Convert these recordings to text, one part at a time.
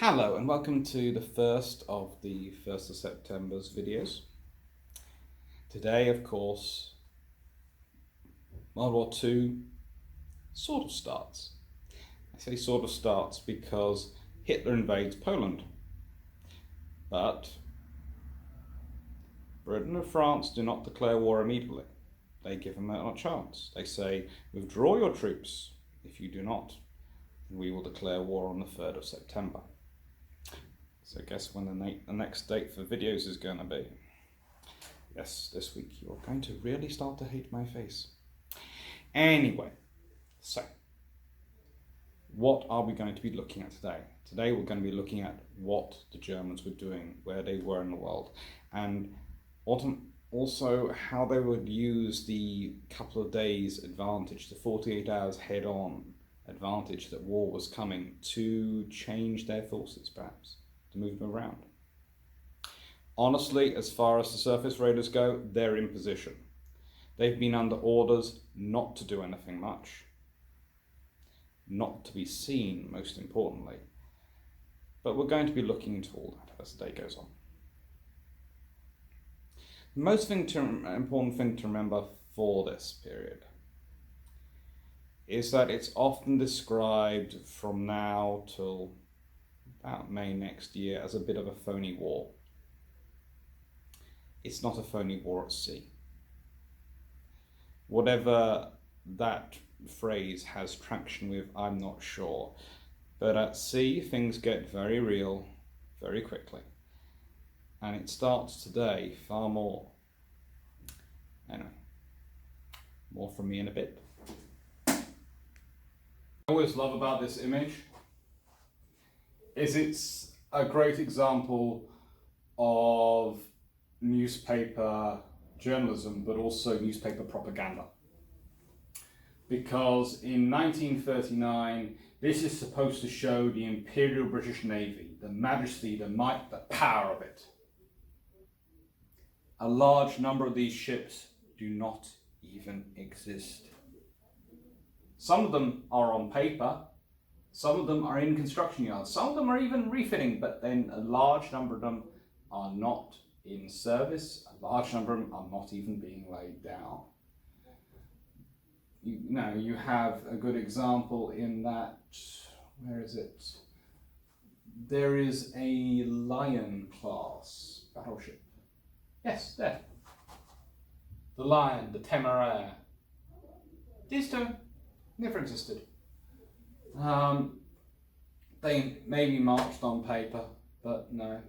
Hello and welcome to the first of the 1st of September's videos. Today, of course, World War II sort of starts. I say sort of starts because Hitler invades Poland. But Britain and France do not declare war immediately. They give them a chance. They say, withdraw your troops. If you do not, we will declare war on the 3rd of September. So guess when the next date for videos is going to be? Yes, this week. You're going to really start to hate my face. Anyway, so what are we going to be looking at today? Today we're going to be looking at what the Germans were doing, where they were in the world, and also how they would use the couple of days advantage, the 48 hours head-on advantage that war was coming, to change their forces perhaps, to move them around. Honestly, as far as the surface raiders go, they're in position. They've been under orders not to do anything much, not to be seen, most importantly. But we're going to be looking into all that as the day goes on. The most important thing to remember for this period is that it's often described from now till about May next year as a bit of a phony war. It's not a phony war at sea. Whatever that phrase has traction with, I'm not sure. But at sea, things get very real very quickly. And it starts today far more. Anyway, more from me in a bit. What I always love about this image is it's a great example of newspaper journalism, but also newspaper propaganda. Because in 1939, this is supposed to show the Imperial British Navy, the majesty, the might, the power of it. A large number of these ships do not even exist. Some of them are on paper, some of them are in construction yards, some of them are even refitting, but then a large number of them are not in service, a large number of them are not even being laid down. You have a good example in that, where is it? There is a Lion class battleship. Yes, there. The Lion, the Temeraire. These two never existed. They maybe marched on paper, but no,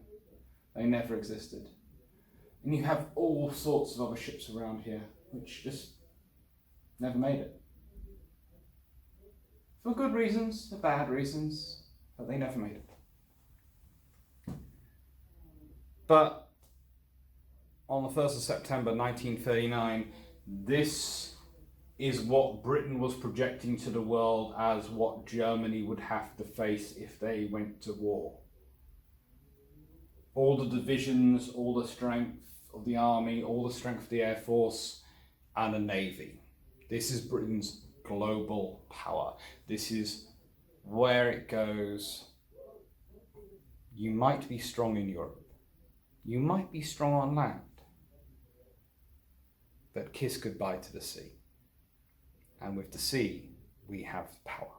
they never existed. And you have all sorts of other ships around here which just never made it. For good reasons, for bad reasons, but they never made it. But on the 1st of September 1939, this is what Britain was projecting to the world as what Germany would have to face if they went to war. All the divisions, all the strength of the army, all the strength of the air force and the navy. This is Britain's global power. This is where it goes. You might be strong in Europe. You might be strong on land. But kiss goodbye to the sea. And with the sea, we have power.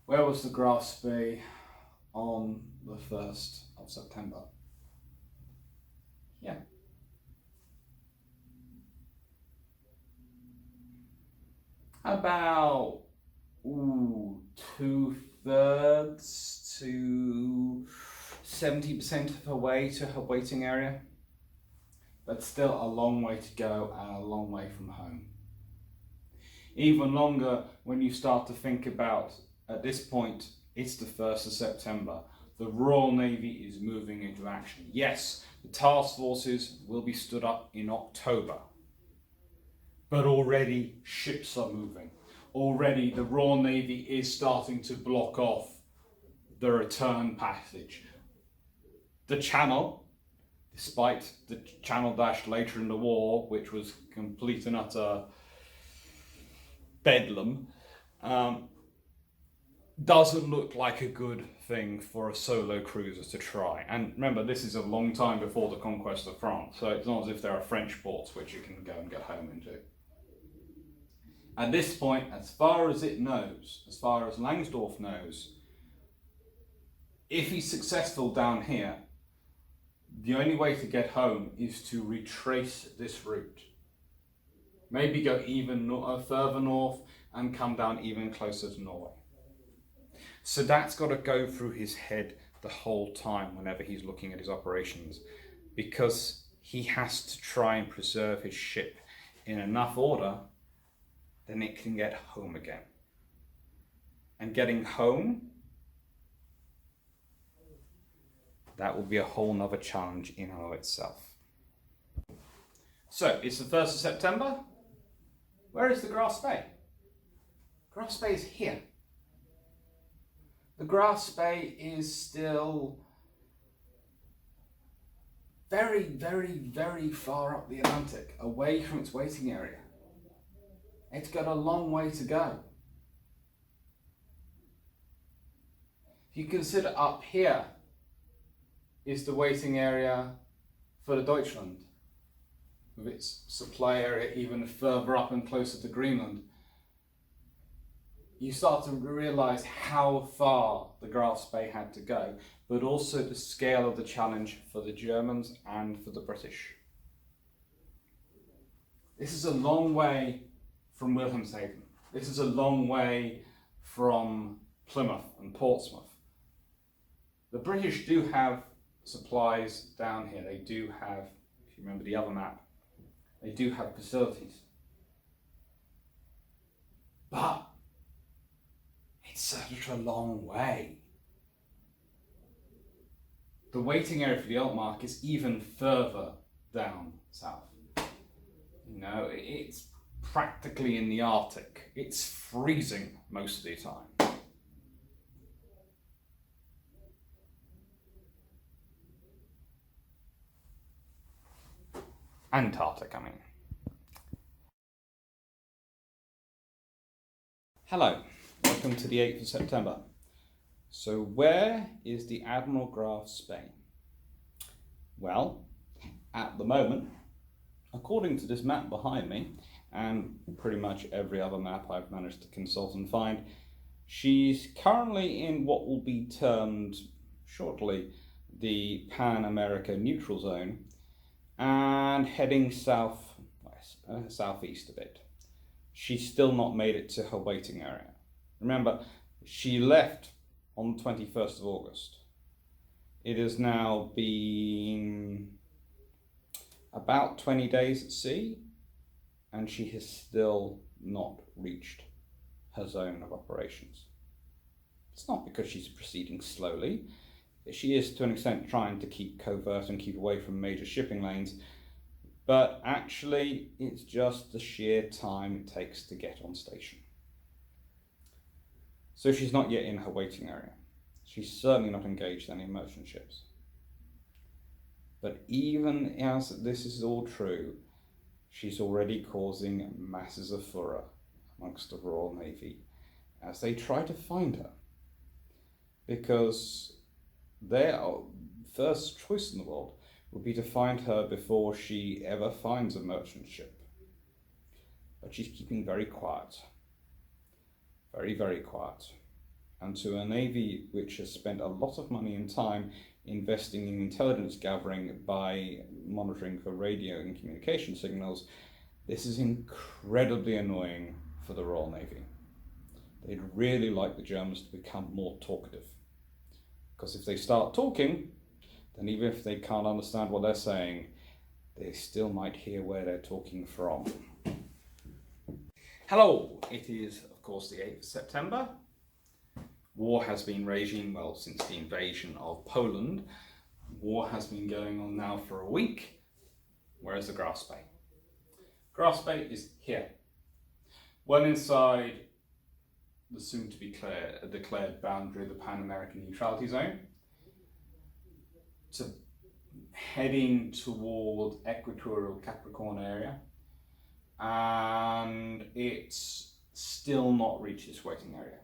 Where was the grass be on the 1st of September? Yeah. About 2/3 to 70% of her way to her waiting area. But still a long way to go and a long way from home. Even longer when you start to think about, at this point, it's the 1st of September. The Royal Navy is moving into action. Yes, the task forces will be stood up in October. But already ships are moving. Already the Royal Navy is starting to block off the return passage. The Channel, despite the Channel dash later in the war, which was complete and utter bedlam, doesn't look like a good thing for a solo cruiser to try. And remember, this is a long time before the conquest of France, so it's not as if there are French ports which you can go and get home into. At this point, as far as it knows, as far as Langsdorff knows, if he's successful down here, the only way to get home is to retrace this route. Maybe go even further north and come down even closer to Norway. So that's got to go through his head the whole time whenever he's looking at his operations, because he has to try and preserve his ship in enough order then it can get home again. And getting home, that will be a whole nother challenge in and of itself. So it's the 1st of September. Where is the Grass Bay? Grass Bay is here. The Grass Bay is still very, very, very far up the Atlantic, away from its waiting area. It's got a long way to go. If you consider up here is the waiting area for the Deutschland, with its supply area even further up and closer to Greenland, you start to realize how far the Grass Bay had to go, but also the scale of the challenge for the Germans and for the British. This is a long way from Wilhelmshaven. This is a long way from Plymouth and Portsmouth. The British do have supplies down here. They do have, if you remember the other map, they do have facilities. But it's such a long way. The waiting area for the Altmark is even further down south. You know, it's practically in the Arctic. It's freezing most of the time. Antarctic, I mean. Hello, welcome to the 8th of September. So where is the Admiral Graf Spee? Well, at the moment, according to this map behind me, and pretty much every other map I've managed to consult and find, she's currently in what will be termed shortly the Pan-America neutral zone, and heading southeast a bit. She's still not made it to her waiting area. Remember, she left on the 21st of August. It has now been about 20 days at sea, and she has still not reached her zone of operations. It's not because she's proceeding slowly. She is to an extent trying to keep covert and keep away from major shipping lanes, but actually it's just the sheer time it takes to get on station. So she's not yet in her waiting area. She's certainly not engaged in any merchant ships. But even as this is all true, she's already causing masses of furor amongst the Royal Navy as they try to find her, because their first choice in the world would be to find her before she ever finds a merchant ship. But she's keeping very quiet. Very, very quiet. And to a Navy which has spent a lot of money and time investing in intelligence gathering by monitoring for radio and communication signals, this is incredibly annoying for the Royal Navy. They'd really like the Germans to become more talkative. Because if they start talking, then even if they can't understand what they're saying, they still might hear where they're talking from. Hello, it is of course the 8th of September. War has been raging, well, since the invasion of Poland. War has been going on now for a week. Where is the Grass Bay? Grass Bay is here. Well inside the soon-to-be declared boundary of the Pan-American Neutrality Zone, to heading toward equatorial Capricorn area, and it's still not reached its waiting area.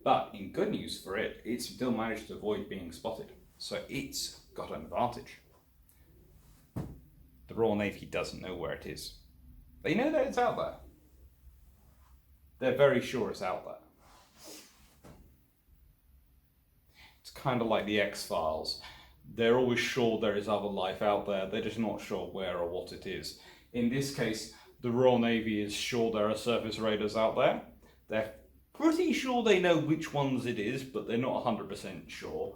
But in good news for it, it's still managed to avoid being spotted. So it's got an advantage. The Royal Navy doesn't know where it is. They know that it's out there. They're very sure it's out there. It's kind of like the X-Files. They're always sure there is other life out there. They're just not sure where or what it is. In this case, the Royal Navy is sure there are surface raiders out there. They're pretty sure they know which ones it is, but they're not 100% sure.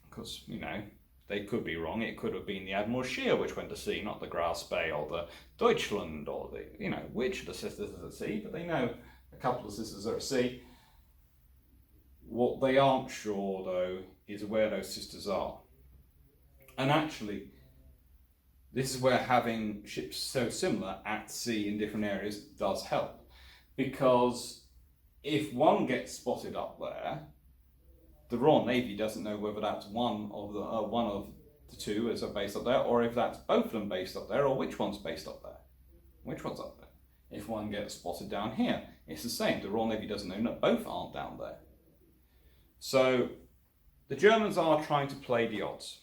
Because, you know, they could be wrong. It could have been the Admiral Scheer which went to sea, not the Graf Spee or the Deutschland or the, you know, which of the sisters is at sea, but they know a couple of sisters are at sea. What they aren't sure, though, is where those sisters are. And actually, this is where having ships so similar at sea in different areas does help. Because if one gets spotted up there, the Royal Navy doesn't know whether that's one of the two as are based up there, or if that's both of them based up there, or which one's based up there. Which one's up there? If one gets spotted down here, it's the same. The Royal Navy doesn't know that both aren't down there. So the Germans are trying to play the odds.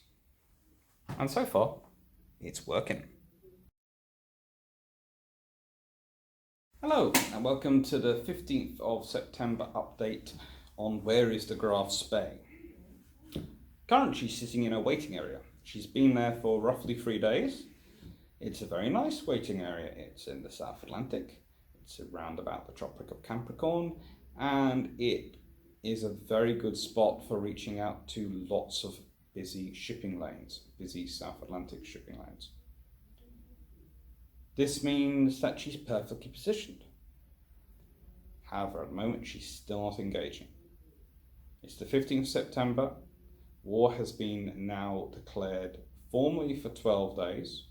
And so far, it's working. Hello, and welcome to the 15th of September update on where is the Graf Spee. Currently, she's sitting in a waiting area. She's been there for roughly 3 days. It's a very nice waiting area. It's in the South Atlantic. It's around about the Tropic of Capricorn, and it is a very good spot for reaching out to lots of busy shipping lanes, busy South Atlantic shipping lanes. This means that she's perfectly positioned. However, at the moment, she's still not engaging. It's the 15th of September. War has been now declared formally for 12 days.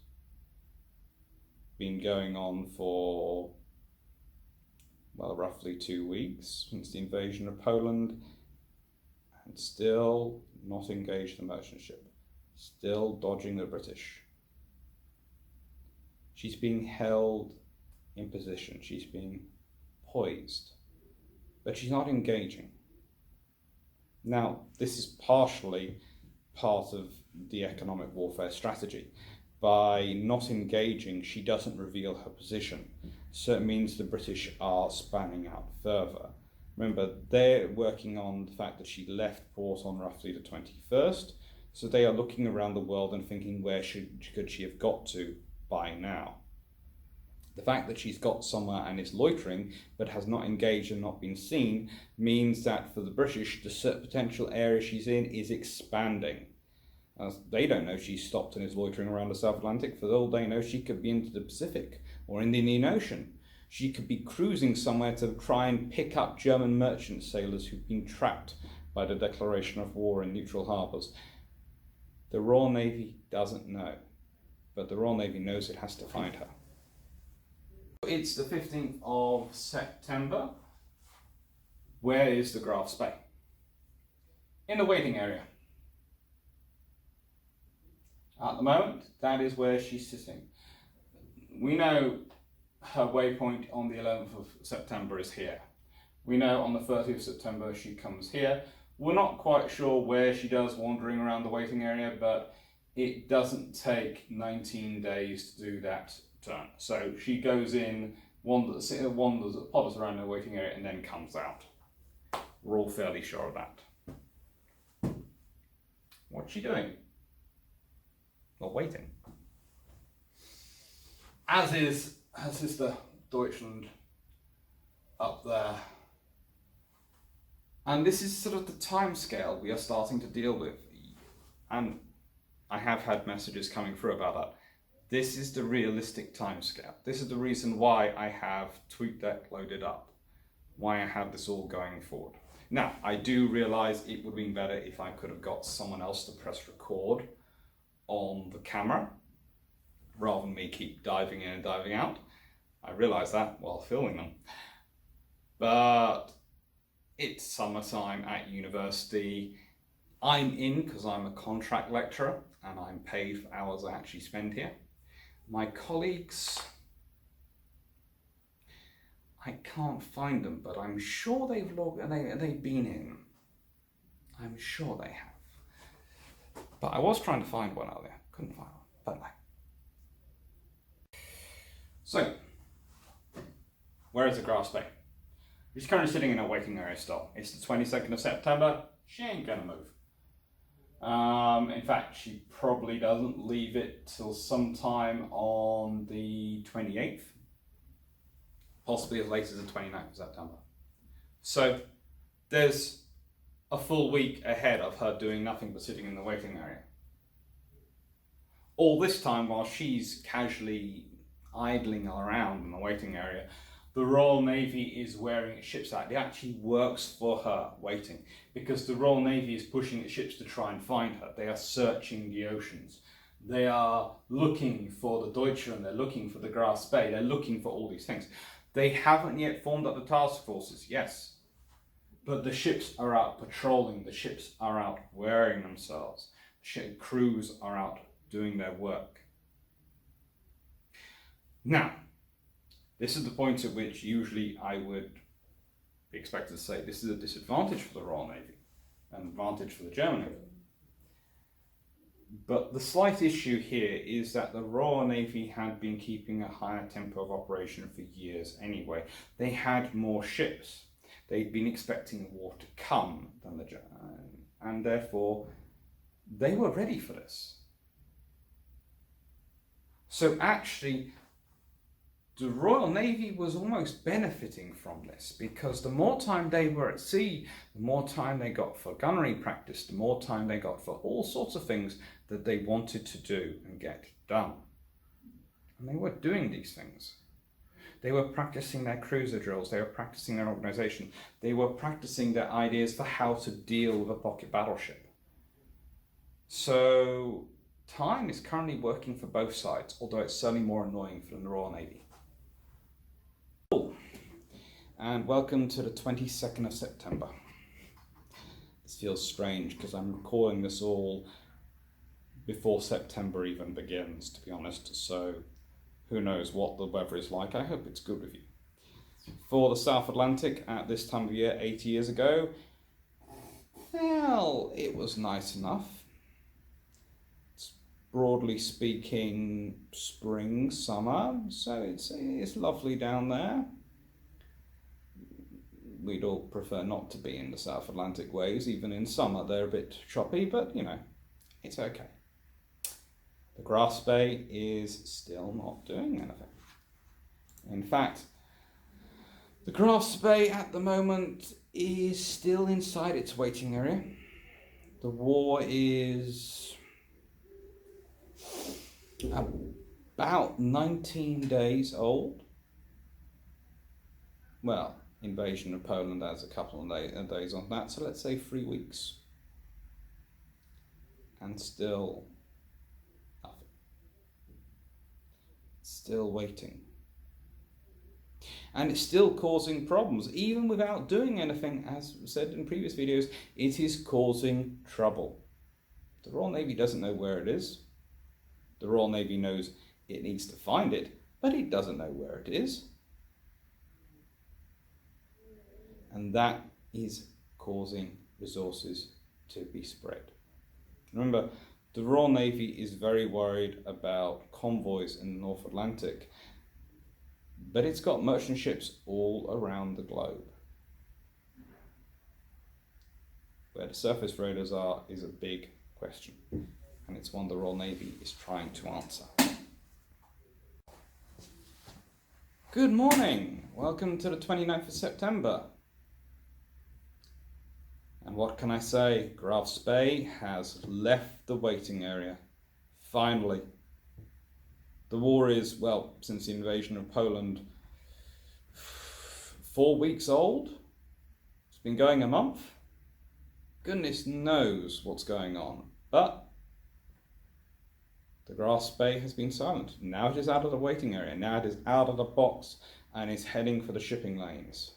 Been going on for, well, roughly 2 weeks since the invasion of Poland, and still not engaged the merchant ship. Still dodging the British. She's being held in position, she's being poised, but she's not engaging. Now, this is partially part of the economic warfare strategy. By not engaging, she doesn't reveal her position, so it means the British are spanning out further. Remember, they're working on the fact that she left port on roughly the 21st, so they are looking around the world and thinking where could she have got to by now. The fact that she's got somewhere and is loitering but has not engaged and not been seen means that for the British, the potential area she's in is expanding. They don't know she's stopped and is loitering around the South Atlantic. For all they know, she could be into the Pacific or in the Indian Ocean. She could be cruising somewhere to try and pick up German merchant sailors who've been trapped by the declaration of war in neutral harbours. The Royal Navy doesn't know, but the Royal Navy knows it has to find her. It's the 15th of September. Where is the Graf Spee? In the waiting area. At the moment, that is where she's sitting. We know her waypoint on the 11th of September is here. We know on the 30th of September she comes here. We're not quite sure where she does wandering around the waiting area, but it doesn't take 19 days to do that turn. So she goes in, wanders, potters around the waiting area, and then comes out. We're all fairly sure of that. What's she doing? Well, waiting. As is her sister Deutschland up there. And this is sort of the time scale we are starting to deal with. And I have had messages coming through about that. This is the realistic time scale. This is the reason why I have TweetDeck loaded up, why I have this all going forward. Now, I do realise it would have been better if I could have got someone else to press record on the camera, rather than me keep diving in and diving out. I realise that while filming them. But it's summertime at university. I'm in because I'm a contract lecturer and I'm paid for hours I actually spend here. My colleagues, I can't find them, but I'm sure they've been in. I'm sure they have. But I was trying to find one earlier. Couldn't find one. But no. So, where is the grass bay? She's currently sitting in a waiting area still. It's the 22nd of September. She ain't gonna move. In fact, she probably doesn't leave it till sometime on the 28th. Possibly as late as the 29th of September. So there's a full week ahead of her doing nothing but sitting in the waiting area. All this time while she's casually idling around in the waiting area, the Royal Navy is wearing its ships out. It actually works for her waiting, because the Royal Navy is pushing its ships to try and find her. They are searching the oceans. They are looking for the Deutschland, they're looking for the Grass Bay, they're looking for all these things. They haven't yet formed up the task forces, yes, but the ships are out patrolling, the ships are out wearing themselves, ship crews are out doing their work. Now, this is the point at which usually I would be expected to say this is a disadvantage for the Royal Navy, an advantage for the German Navy. But the slight issue here is that the Royal Navy had been keeping a higher tempo of operation for years anyway. They had more ships. They'd been expecting war to come than the German, and therefore they were ready for this. So actually, the Royal Navy was almost benefiting from this, because the more time they were at sea, the more time they got for gunnery practice, the more time they got for all sorts of things that they wanted to do and get done. And they were doing these things. They were practicing their cruiser drills, they were practicing their organisation, they were practicing their ideas for how to deal with a pocket battleship. So time is currently working for both sides, although it's certainly more annoying for the Royal Navy. And welcome to the 22nd of September. This feels strange because I'm recording this all before September even begins, to be honest, so who knows what the weather is like. I hope it's good with you. For the South Atlantic at this time of year 80 years ago, well, it was nice enough. It's broadly speaking spring, summer, so it's lovely down there. We'd all prefer not to be in the South Atlantic waves. Even in summer they're a bit choppy, but you know, it's okay. The Grass Bay is still not doing anything. In fact, the Grass Bay at the moment is still inside its waiting area. The war is about 19 days old. Well, invasion of Poland has a couple of days on that, so let's say 3 weeks. And still nothing. Still waiting. And it's still causing problems. Even without doing anything, as said in previous videos, it is causing trouble. The Royal Navy doesn't know where it is. The Royal Navy knows it needs to find it, but it doesn't know where it is. And that is causing resources to be spread. Remember, the Royal Navy is very worried about convoys in the North Atlantic, but it's got merchant ships all around the globe. Where the surface raiders are is a big question, and it's one the Royal Navy is trying to answer. Good morning, welcome to the 29th of September. And what can I say? Grass Bay has left the waiting area. Finally. The war is, well, since the invasion of Poland, 4 weeks old. It's been going a month. Goodness knows what's going on. But the Grass Bay has been silent. Now it is out of the waiting area. Now it is out of the box and is heading for the shipping lanes.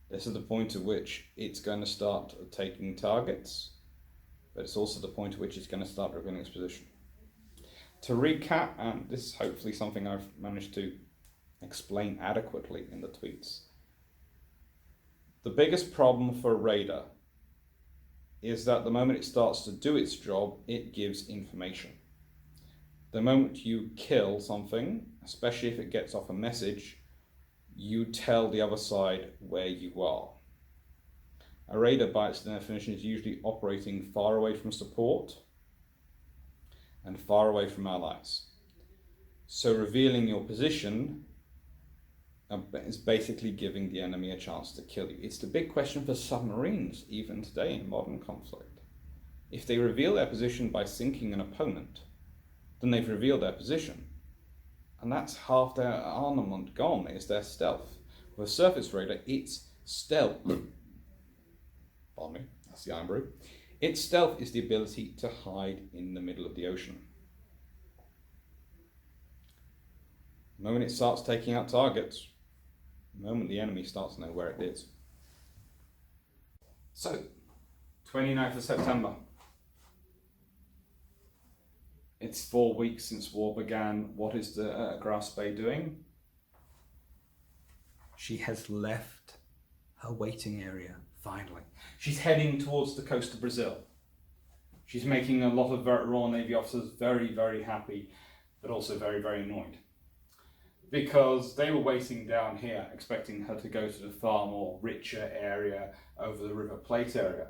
This is the point at which it's going to start taking targets, but it's also the point at which it's going to start revealing its position. To recap, and this is hopefully something I've managed to explain adequately in the tweets. The biggest problem for a radar is that the moment it starts to do its job, it gives information. The moment you kill something, especially if it gets off a message, you tell the other side where you are. A radar, by its definition, is usually operating far away from support and far away from allies. So revealing your position is basically giving the enemy a chance to kill you. It's the big question for submarines, even today in modern conflict. If they reveal their position by sinking an opponent, then they've revealed their position. And that's half their armament gone, is their stealth. With a surface radar, it's stealth. Pardon me, that's the Iron Brew. Its stealth is the ability to hide in the middle of the ocean. The moment it starts taking out targets, the moment the enemy starts to know where it is. So, 29th of September. It's 4 weeks since war began. What is the Grass Bay doing? She has left her waiting area, finally. She's heading towards the coast of Brazil. She's making a lot of Royal Navy officers very, very happy, but also very, very annoyed. Because they were waiting down here, expecting her to go to the far more richer area over the River Plate area.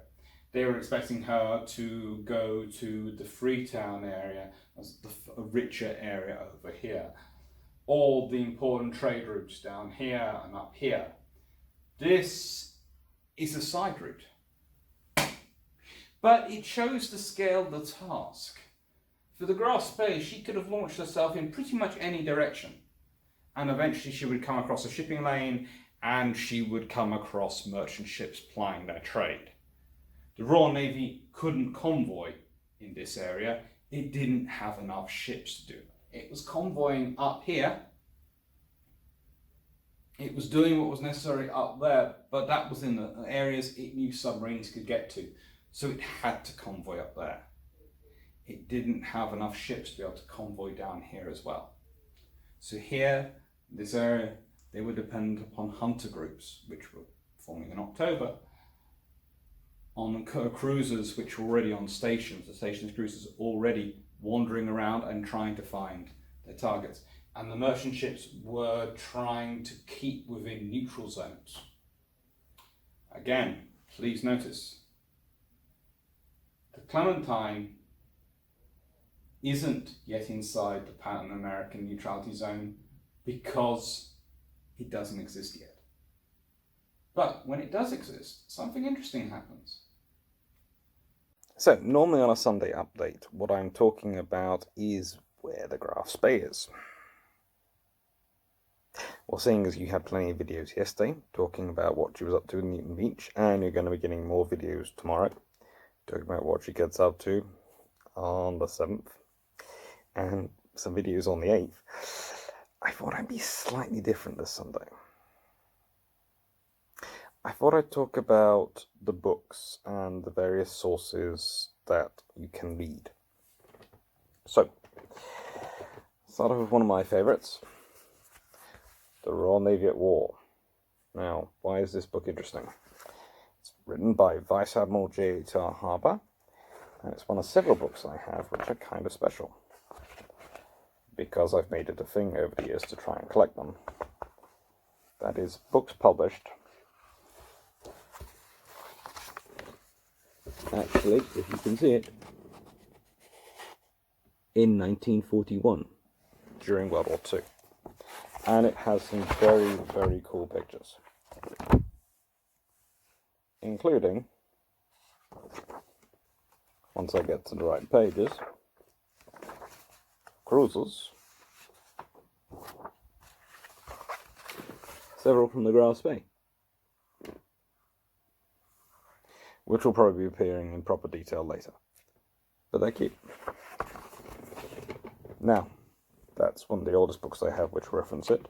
They were expecting her to go to the Freetown area, as the richer area over here. All the important trade routes down here and up here. This is a side route. But it shows the scale of the task. For the Grass Bay, she could have launched herself in pretty much any direction. And eventually she would come across a shipping lane and she would come across merchant ships plying their trade. The Royal Navy couldn't convoy in this area. It didn't have enough ships to do it. It was convoying up here. It was doing what was necessary up there, but that was in the areas it knew submarines could get to. So it had to convoy up there. It didn't have enough ships to be able to convoy down here as well. So here, this area, they were dependent upon hunter groups, which were forming in October, on cruisers which were already on stations, the stations cruisers already wandering around and trying to find their targets. And the merchant ships were trying to keep within neutral zones. Again, please notice, the Clementine isn't yet inside the Pan American neutrality zone because it doesn't exist yet. But when it does exist, something interesting happens. So, normally on a Sunday update, what I'm talking about is where the Grass Bay is. Well, seeing as you had plenty of videos yesterday talking about what she was up to in Newton Beach, and you're going to be getting more videos tomorrow talking about what she gets up to on the 7th, and some videos on the 8th, I thought I'd be slightly different this Sunday. I thought I'd talk about the books and the various sources that you can read. So, start off with one of my favourites, The Royal Navy at War. Now, why is this book interesting? It's written by Vice Admiral J.H.R. Harper, and it's one of several books I have which are kind of special, because I've made it a thing over the years to try and collect them. That is, books published. Actually, if you can see it, in 1941, during World War II. And it has some very, very cool pictures. Including, once I get to the right pages, cruisers, several from the Grass Bay, which will probably be appearing in proper detail later. But they're cute. Now, that's one of the oldest books I have which reference it.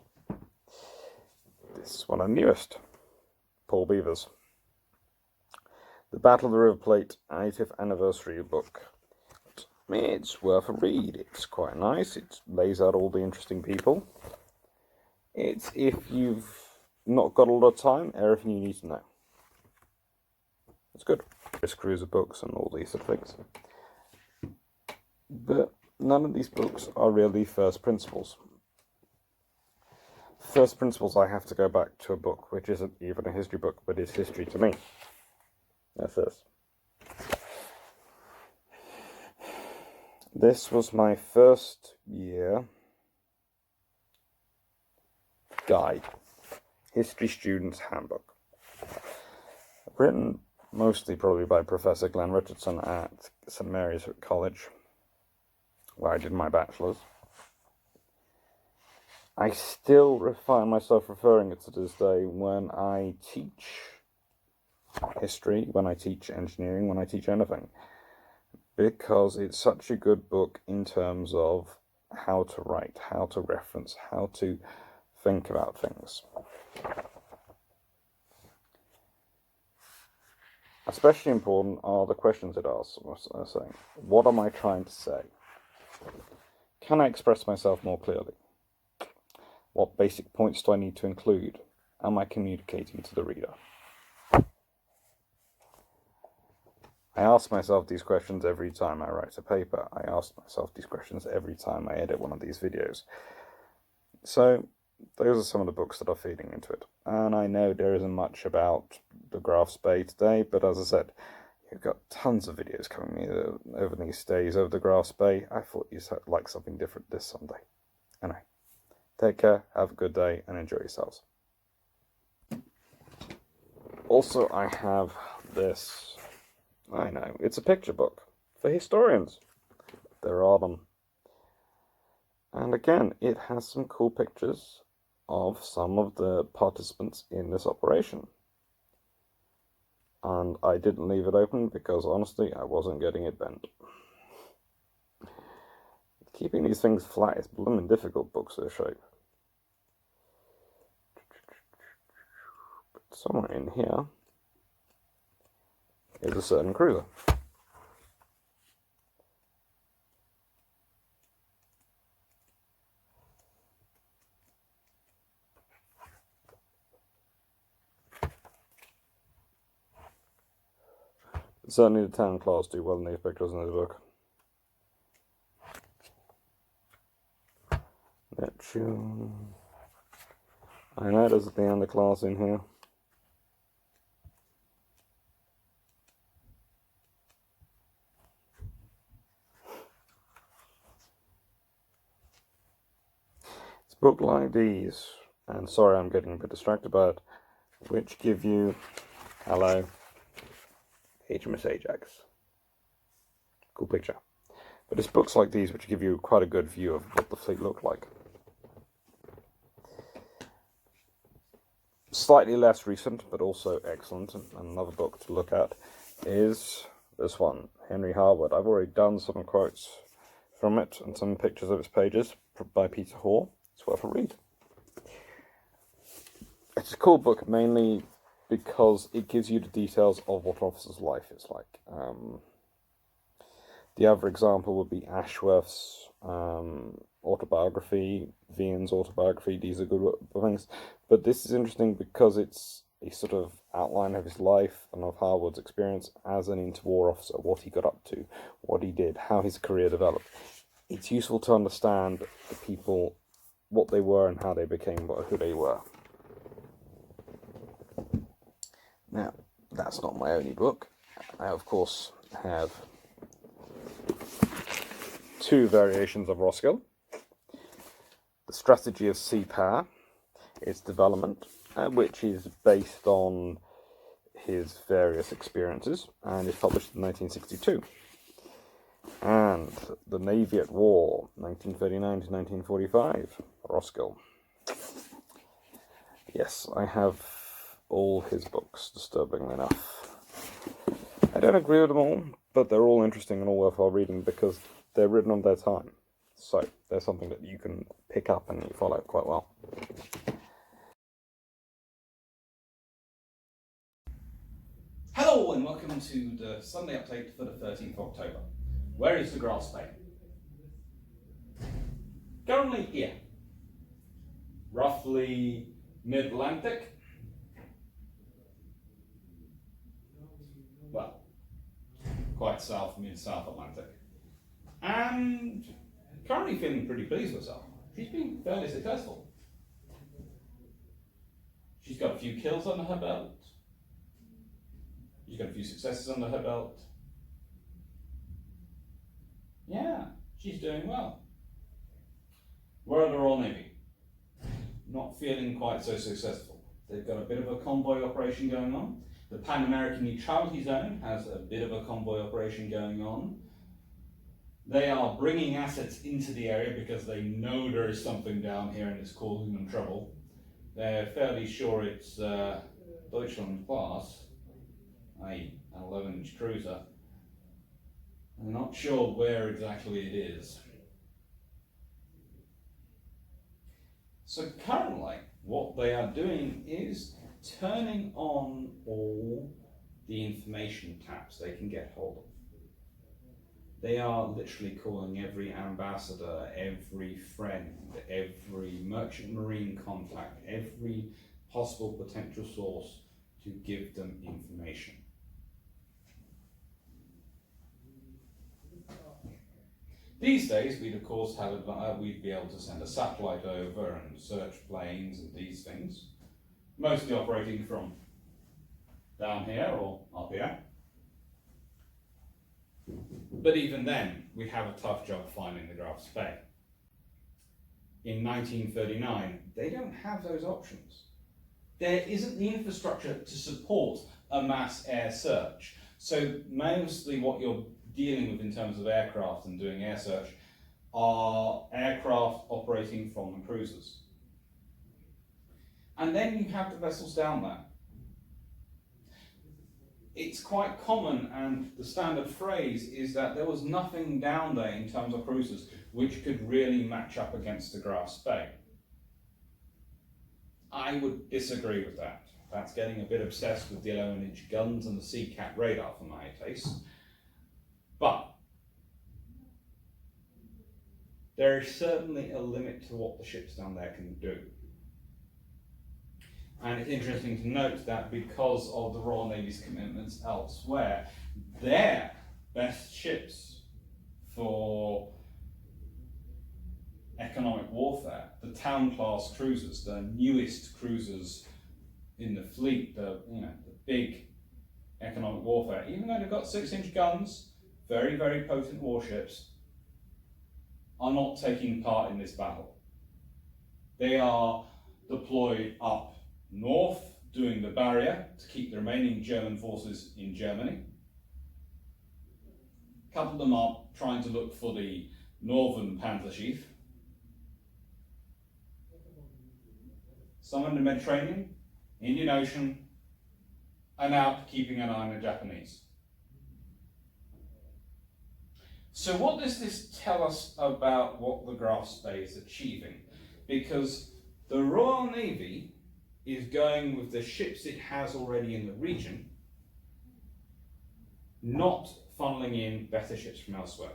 This is one of the newest, Paul Beaver's The Battle of the River Plate 80th Anniversary book. It's worth a read. It's quite nice. It lays out all the interesting people. It's if you've not got a lot of time, everything you need to know. It's good. There's cruiser books and all these sort of things. But none of these books are really first principles. First principles, I have to go back to a book which isn't even a history book, but is history to me. That's this. This was my first year guide, History Student's Handbook. Written mostly probably by Professor Glenn Richardson at St Mary's College, where I did my bachelor's. I still find myself referring it to this day when I teach history, when I teach engineering, when I teach anything, because it's such a good book in terms of how to write, how to reference, how to think about things. Especially important are the questions it asks. Saying, what am I trying to say? Can I express myself more clearly? What basic points do I need to include? Am I communicating to the reader? I ask myself these questions every time I write a paper. I ask myself these questions every time I edit one of these videos. So those are some of the books that are feeding into it. And I know there isn't much about the Graphs Bay today, but as I said, you've got tons of videos coming over these days over the Graphs Bay. I thought you'd like something different this Sunday. Anyway, take care, have a good day, and enjoy yourselves. Also, I have this. I know, it's a picture book for historians. There are them. And again, it has some cool pictures of some of the participants in this operation. And I didn't leave it open because honestly, I wasn't getting it bent. Keeping these things flat is blooming difficult, books of this shape. But somewhere in here is a certain cruiser. Certainly the town class do well in these pictures in this book. Neptune. I know there's the end of class in here. It's a book like these, and sorry I'm getting a bit distracted by it, which give you, hello, HMS Ajax. Cool picture. But it's books like these which give you quite a good view of what the fleet looked like. Slightly less recent, but also excellent, and another book to look at is this one, Henry Harwood. I've already done some quotes from it and some pictures of its pages by Peter Hoare. It's worth a read. It's a cool book, mainly because it gives you the details of what an officer's life is like. The other example would be Ashworth's autobiography, Vian's autobiography. These are good things. But this is interesting because it's a sort of outline of his life and of Harwood's experience as an interwar officer, what he got up to, what he did, how his career developed. It's useful to understand the people, what they were and how they became who they were. Now, that's not my only book. I, of course, have two variations of Roskill. The Strategy of Sea Power, its development, which is based on his various experiences, and is published in 1962. And The Navy at War, 1939 to 1945, Roskill. Yes, I have all his books, disturbingly enough. I don't agree with them all, but they're all interesting and all worthwhile reading because they're written on their time. So, there's something that you can pick up and you follow quite well. Hello and welcome to the Sunday update for the 13th of October. Where is the Graphs Bay? Currently here. roughly mid-Atlantic. Well, quite south, mid-South Atlantic. And currently feeling pretty pleased with herself. She's been fairly successful. She's got a few kills under her belt. She's got a few successes under her belt. Yeah, she's doing well. Where are the Royal Navy? Not feeling quite so successful. They've got a bit of a convoy operation going on. The Pan-American Neutrality Zone has a bit of a convoy operation going on. They are bringing assets into the area because they know there is something down here and it's causing them trouble. They're fairly sure it's Deutschland class, i.e. an 11-inch cruiser. I'm not sure where exactly it is. So currently, what they are doing is turning on all the information taps they can get hold of. They are literally calling every ambassador, every friend, every merchant marine contact, every possible potential source to give them information. These days, we'd of course we'd be able to send a satellite over and search planes and these things, mostly operating from down here or up here. But even then, we have a tough job finding the Graf Spee. In 1939, they don't have those options. There isn't the infrastructure to support a mass air search. So mostly what you're dealing with in terms of aircraft and doing air search are aircraft operating from the cruisers. And then you have the vessels down there. It's quite common, and the standard phrase is that there was nothing down there in terms of cruisers which could really match up against the Graf Spee. I would disagree with that. That's getting a bit obsessed with the 11-inch guns and the Sea-Cat radar for my taste. But there is certainly a limit to what the ships down there can do. And it's interesting to note that because of the Royal Navy's commitments elsewhere, their best ships for economic warfare, the Town-class cruisers, the newest cruisers in the fleet, the big economic warfare, even though they've got 6-inch guns, very, very potent warships, are not taking part in this battle. They are deployed up north, doing the barrier to keep the remaining German forces in Germany. A couple of them are trying to look for the northern Panzerschiff. Some in the Mediterranean, Indian Ocean, and out keeping an eye on the Japanese. So what does this tell us about what the Graf Spee is achieving? Because the Royal Navy is going with the ships it has already in the region, not funneling in better ships from elsewhere.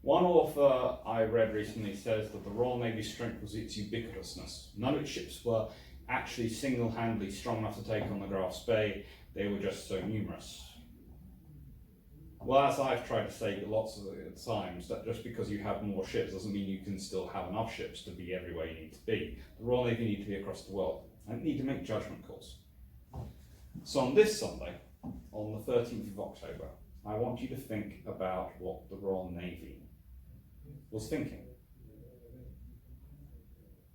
One author I read recently says that the Royal Navy's strength was its ubiquitousness. None of its ships were actually single-handedly strong enough to take on the Graf Spee, they were just so numerous. Well, as I've tried to say lots of times, that just because you have more ships doesn't mean you can still have enough ships to be everywhere you need to be. The Royal Navy need to be across the world and need to make judgment calls. So on this Sunday, on the 13th of October, I want you to think about what the Royal Navy was thinking.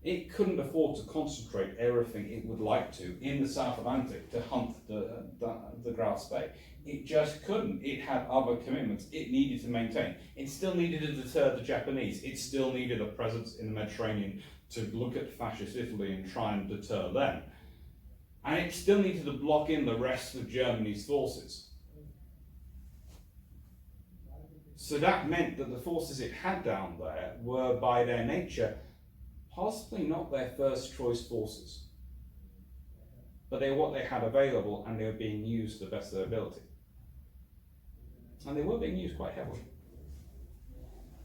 It couldn't afford to concentrate everything it would like to in the South Atlantic to hunt the Graf Spee. It just couldn't. It had other commitments it needed to maintain. It still needed to deter the Japanese. It still needed a presence in the Mediterranean to look at fascist Italy and try and deter them. And it still needed to block in the rest of Germany's forces. So that meant that the forces it had down there were, by their nature, possibly not their first choice forces. But they were what they had available, and they were being used to the best of their ability. And they were being used quite heavily.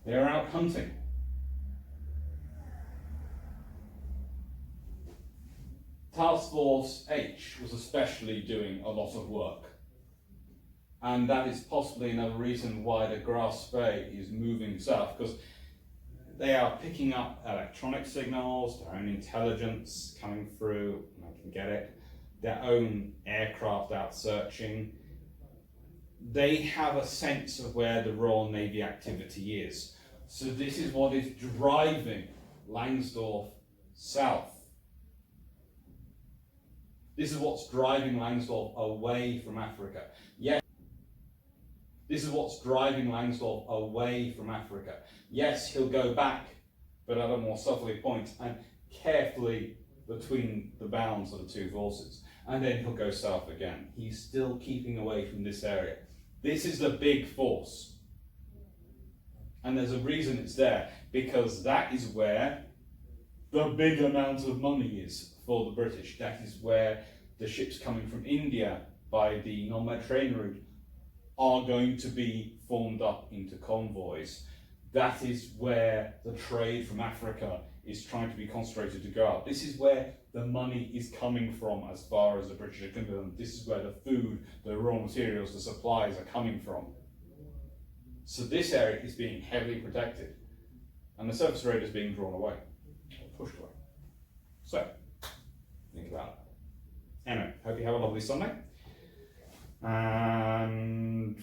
They were out hunting. Task Force H was especially doing a lot of work. And that is possibly another reason why the Grass Bay is moving south, because they are picking up electronic signals, their own intelligence coming through, and I can get it, their own aircraft out searching. They have a sense of where the Royal Navy activity is. So this is what is driving Langsdorff south. This is what's driving Langsdorff away from Africa. Yes, this is what's driving Langsdorff away from Africa. Yes, he'll go back, but at a more southerly point and carefully between the bounds of the two forces. And then he'll go south again. He's still keeping away from this area. This is the big force. And there's a reason it's there, because that is where the big amount of money is for the British. That is where the ships coming from India by the non-Mediterranean route are going to be formed up into convoys. That is where the trade from Africa is trying to be concentrated to go out. This is where the money is coming from as far as the British are concerned. This is where the food, the raw materials, the supplies are coming from. So this area is being heavily protected, and the surface road is being drawn away, or pushed away. So, think about it. Anyway, hope you have a lovely Sunday. And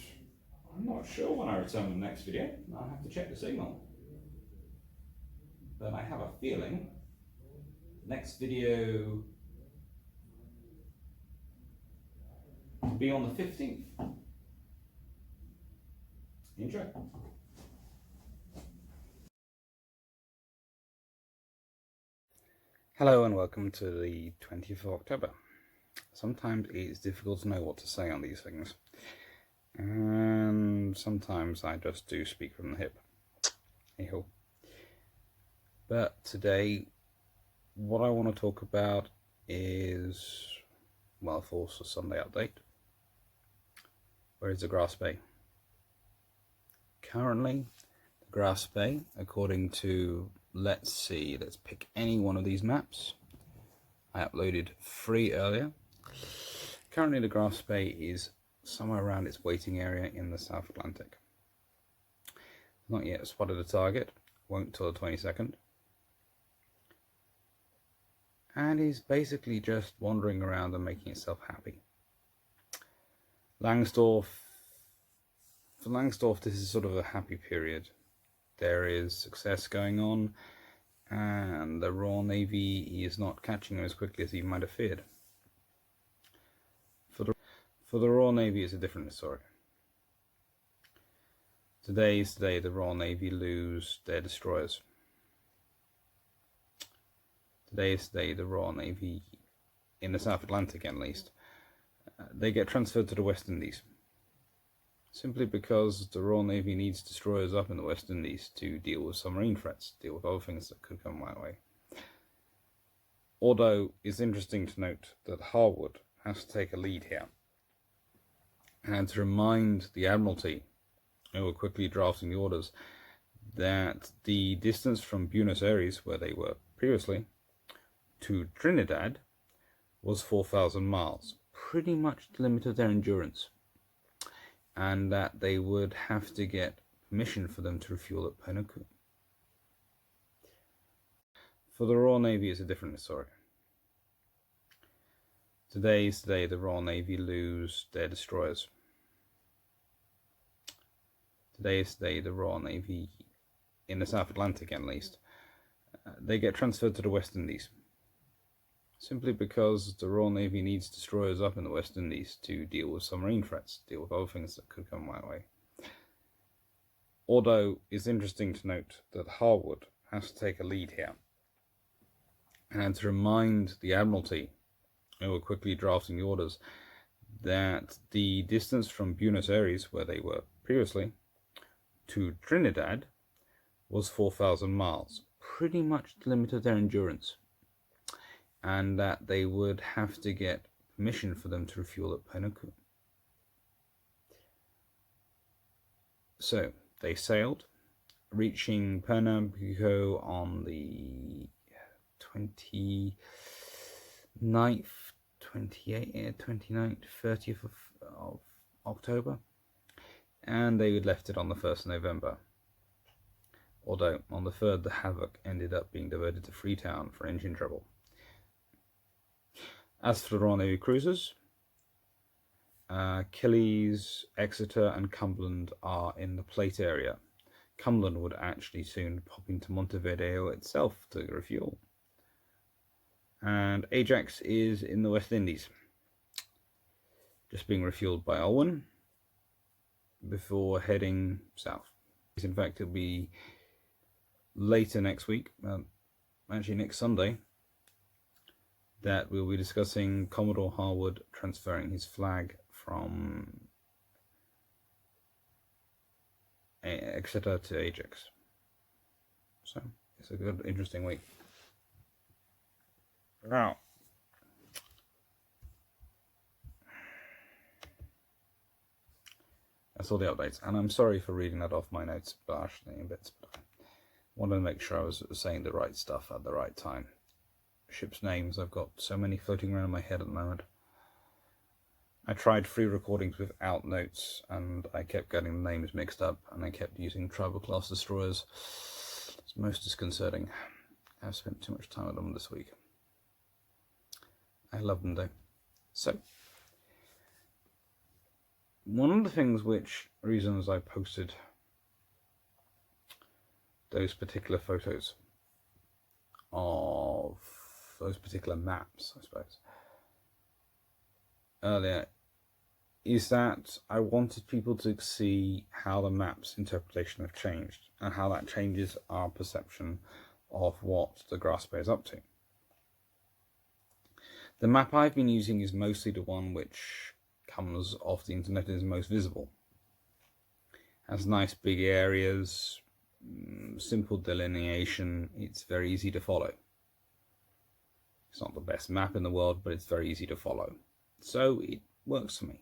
I'm not sure when I return the next video. I'll have to check the signal. But I have a feeling the next video will be on the 15th. Enjoy. Hello and welcome to the 20th of October. Sometimes it's difficult to know what to say on these things, and sometimes I just do speak from the hip. Hey-ho. But today, what I want to talk about is, well, for a Sunday update. Where is the Grass Bay? Currently, the Grass Bay, according to, let's pick any one of these maps. I uploaded 3 earlier. Currently, the Grass Bay is somewhere around its waiting area in the South Atlantic. Not yet spotted a target, won't till the 22nd. And is basically just wandering around and making itself happy. For Langsdorff, this is sort of a happy period. There is success going on, and the Royal Navy is not catching him as quickly as he might have feared. For the Royal Navy, it's a different story. Today is the day the Royal Navy lose their destroyers. Today is the day the Royal Navy, in the South Atlantic at least, they get transferred to the West Indies. Simply because the Royal Navy needs destroyers up in the West Indies to deal with submarine threats, deal with other things that could come my way. Although it's interesting to note that Harwood has to take a lead here, and to remind the Admiralty, who were quickly drafting the orders, that the distance from Buenos Aires, where they were previously, to Trinidad was 4,000 miles, pretty much the limit of their endurance, and that they would have to get permission for them to refuel at Pernambuco. For the Royal Navy, it's a different story. Today is the day the Royal Navy lose their destroyers. Today is the day the Royal Navy, in the South Atlantic at least, they get transferred to the West Indies. Simply because the Royal Navy needs destroyers up in the West Indies to deal with submarine threats, deal with other things that could come my way. Although it's interesting to note that Harwood has to take a lead here, and to remind the Admiralty, who were quickly drafting the orders, that the distance from Buenos Aires, where they were previously, to Trinidad was 4,000 miles, pretty much the limit of their endurance, and that they would have to get permission for them to refuel at Pernambuco. So they sailed, reaching Pernambuco on the 29th 9th, 29th, 30th of October, and they left it on the 1st of November. Although on the 3rd, the Havoc ended up being diverted to Freetown for engine trouble. As for the Royal Navy cruisers, Achilles, Exeter and Cumberland are in the Plate area. Cumberland would actually soon pop into Montevideo itself to refuel. And Ajax is in the West Indies, just being refueled by Alwyn before heading south. In fact, it'll be later next week, actually next Sunday, that we'll be discussing Commodore Harwood transferring his flag from Exeter to Ajax. So it's a good, interesting week. Now, that's all the updates, and I'm sorry for reading that off my notes, but actually in bits. But I wanted to make sure I was saying the right stuff at the right time. Ships' names, I've got so many floating around in my head at the moment. I tried free recordings without notes, and I kept getting the names mixed up, and I kept using tribal class destroyers. It's most disconcerting. I've spent too much time with them this week. I love them though. So, one of the reasons I posted those particular photos of those particular maps, I suppose, earlier, is that I wanted people to see how the map's interpretation have changed and how that changes our perception of what the Grasp is up to. The map I've been using is mostly the one which comes off the internet and is most visible. Has nice big areas, simple delineation, it's very easy to follow. It's not the best map in the world, but it's very easy to follow. So it works for me.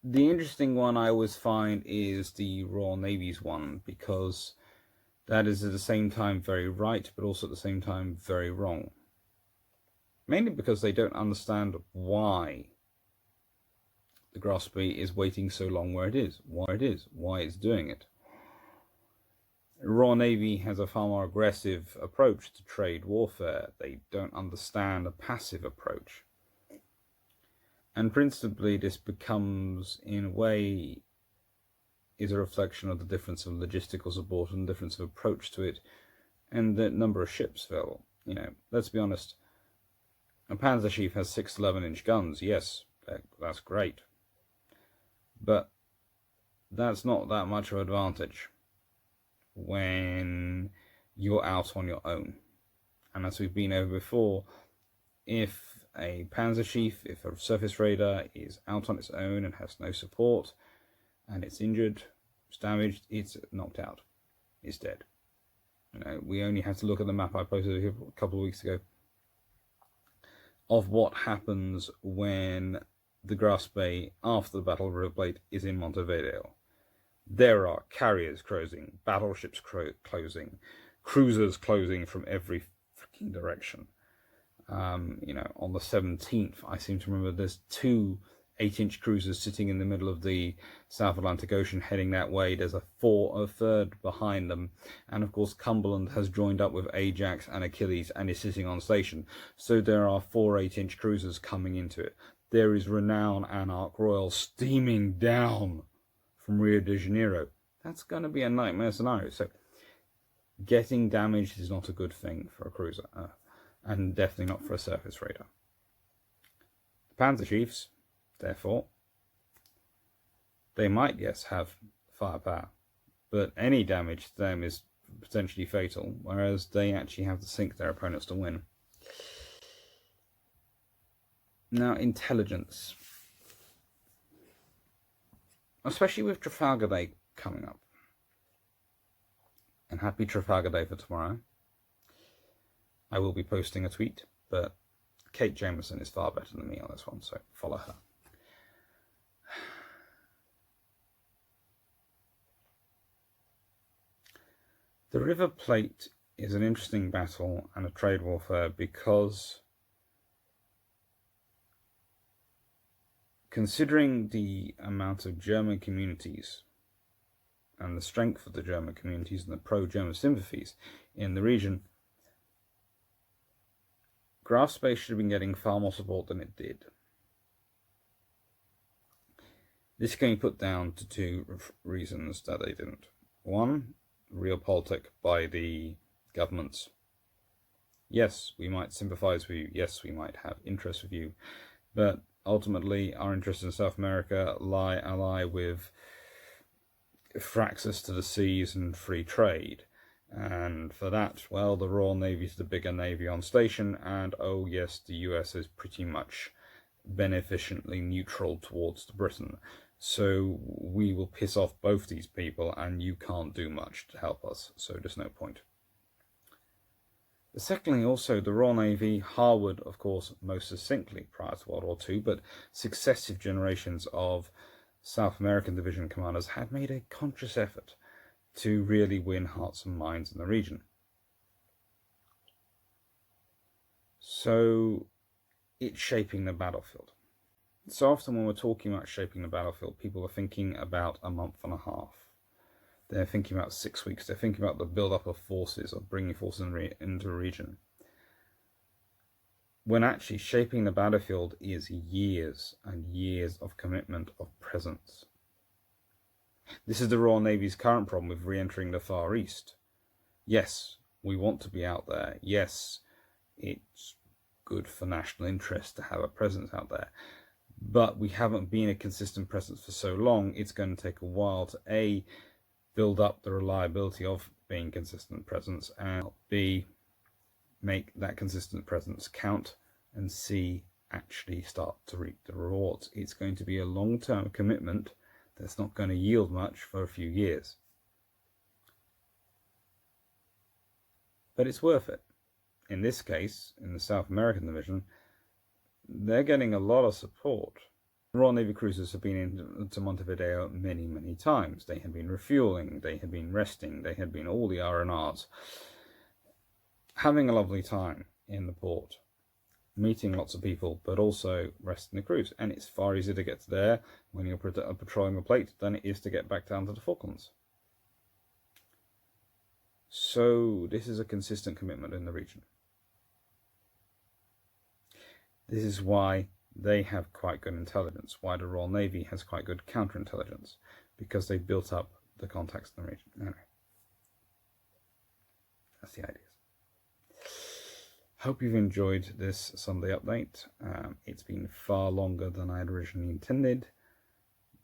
The interesting one I always find is the Royal Navy's one, because that is at the same time very right, but also at the same time very wrong. Mainly because they don't understand why the Grasp is waiting so long where it is, why it's doing it. The Royal Navy has a far more aggressive approach to trade warfare. They don't understand a passive approach. And principally this becomes, in a way, is a reflection of the difference of logistical support and the difference of approach to it and the number of ships, Phil. You know, let's be honest, a Panzer Chief has 6 11-inch guns, yes, that's great. But that's not that much of an advantage when you're out on your own. And as we've been over before, if a Panzer Chief, if a surface raider is out on its own and has no support, and it's injured, it's damaged, it's knocked out, it's dead. You know, we only have to look at the map I posted a couple of weeks ago of what happens when the Grasp after the Battle of River Plate is in Montevideo. There are carriers closing, battleships closing, cruisers closing from every freaking direction. You know, on the 17th, I seem to remember there's 2 8-inch cruisers sitting in the middle of the South Atlantic Ocean heading that way. There's a third behind them. And of course, Cumberland has joined up with Ajax and Achilles and is sitting on station. So there are 4 8-inch cruisers coming into it. There is Renown and Ark Royal steaming down from Rio de Janeiro. That's going to be a nightmare scenario. So getting damaged is not a good thing for a cruiser, and definitely not for a surface raider. The Panzer Chiefs, therefore, they might, yes, have firepower, but any damage to them is potentially fatal, whereas they actually have to sink their opponents to win. Now, intelligence, especially with Trafalgar Day coming up, and happy Trafalgar Day for tomorrow. I will be posting a tweet, but Kate Jameson is far better than me on this one, so follow her. The River Plate is an interesting battle and a trade warfare, because considering the amount of German communities and the strength of the German communities and the pro-German sympathies in the region, Graf Space should have been getting far more support than it did. This can be put down to two reasons that they didn't. One, realpolitik by the governments. Yes, we might sympathize with you. Yes, we might have interest with you. But ultimately, our interests in South America ally with access to the seas and free trade. And for that, well, the Royal Navy is the bigger navy on station, and oh yes, the US is pretty much beneficently neutral towards Britain. So we will piss off both these people, and you can't do much to help us, so there's no point. Secondly, also, the Royal Navy harbored, of course, most succinctly prior to World War II, but successive generations of South American division commanders had made a conscious effort to really win hearts and minds in the region. So it's shaping the battlefield. So often when we're talking about shaping the battlefield, people are thinking about a month and a half. They're thinking about 6 weeks. They're thinking about the build-up of forces, of bringing forces into a region. When actually shaping the battlefield is years and years of commitment, of presence. This is the Royal Navy's current problem with re-entering the Far East. Yes, we want to be out there. Yes, it's good for national interest to have a presence out there. But we haven't been a consistent presence for so long, it's going to take a while to A, build up the reliability of being consistent presence, and B, make that consistent presence count, and C, actually start to reap the rewards. It's going to be a long-term commitment that's not going to yield much for a few years. But it's worth it. In this case, in the South American division, they're getting a lot of support. Royal Navy cruisers have been into Montevideo many, many times. They had been refueling, they had been resting, they had been all the R&Rs. Having a lovely time in the port, meeting lots of people, but also resting the cruise. And it's far easier to get to there when you're patrolling the plate than it is to get back down to the Falklands. So this is a consistent commitment in the region. This is why they have quite good intelligence, why the Royal Navy has quite good counterintelligence, because they built up the contacts in the region. Anyway, that's the ideas. Hope you've enjoyed this Sunday update. It's been far longer than I had originally intended,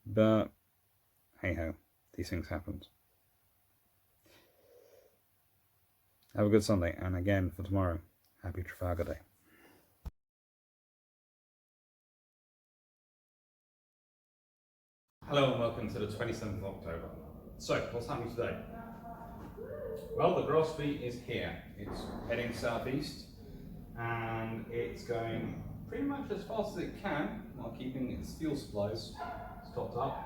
but hey ho, these things happen. Have a good Sunday, and again for tomorrow, happy Trafalgar Day. Hello and welcome to the 27th of October. So, what's happening today? Well, the Grosby is here. It's heading southeast and it's going pretty much as fast as it can while keeping its fuel supplies stocked up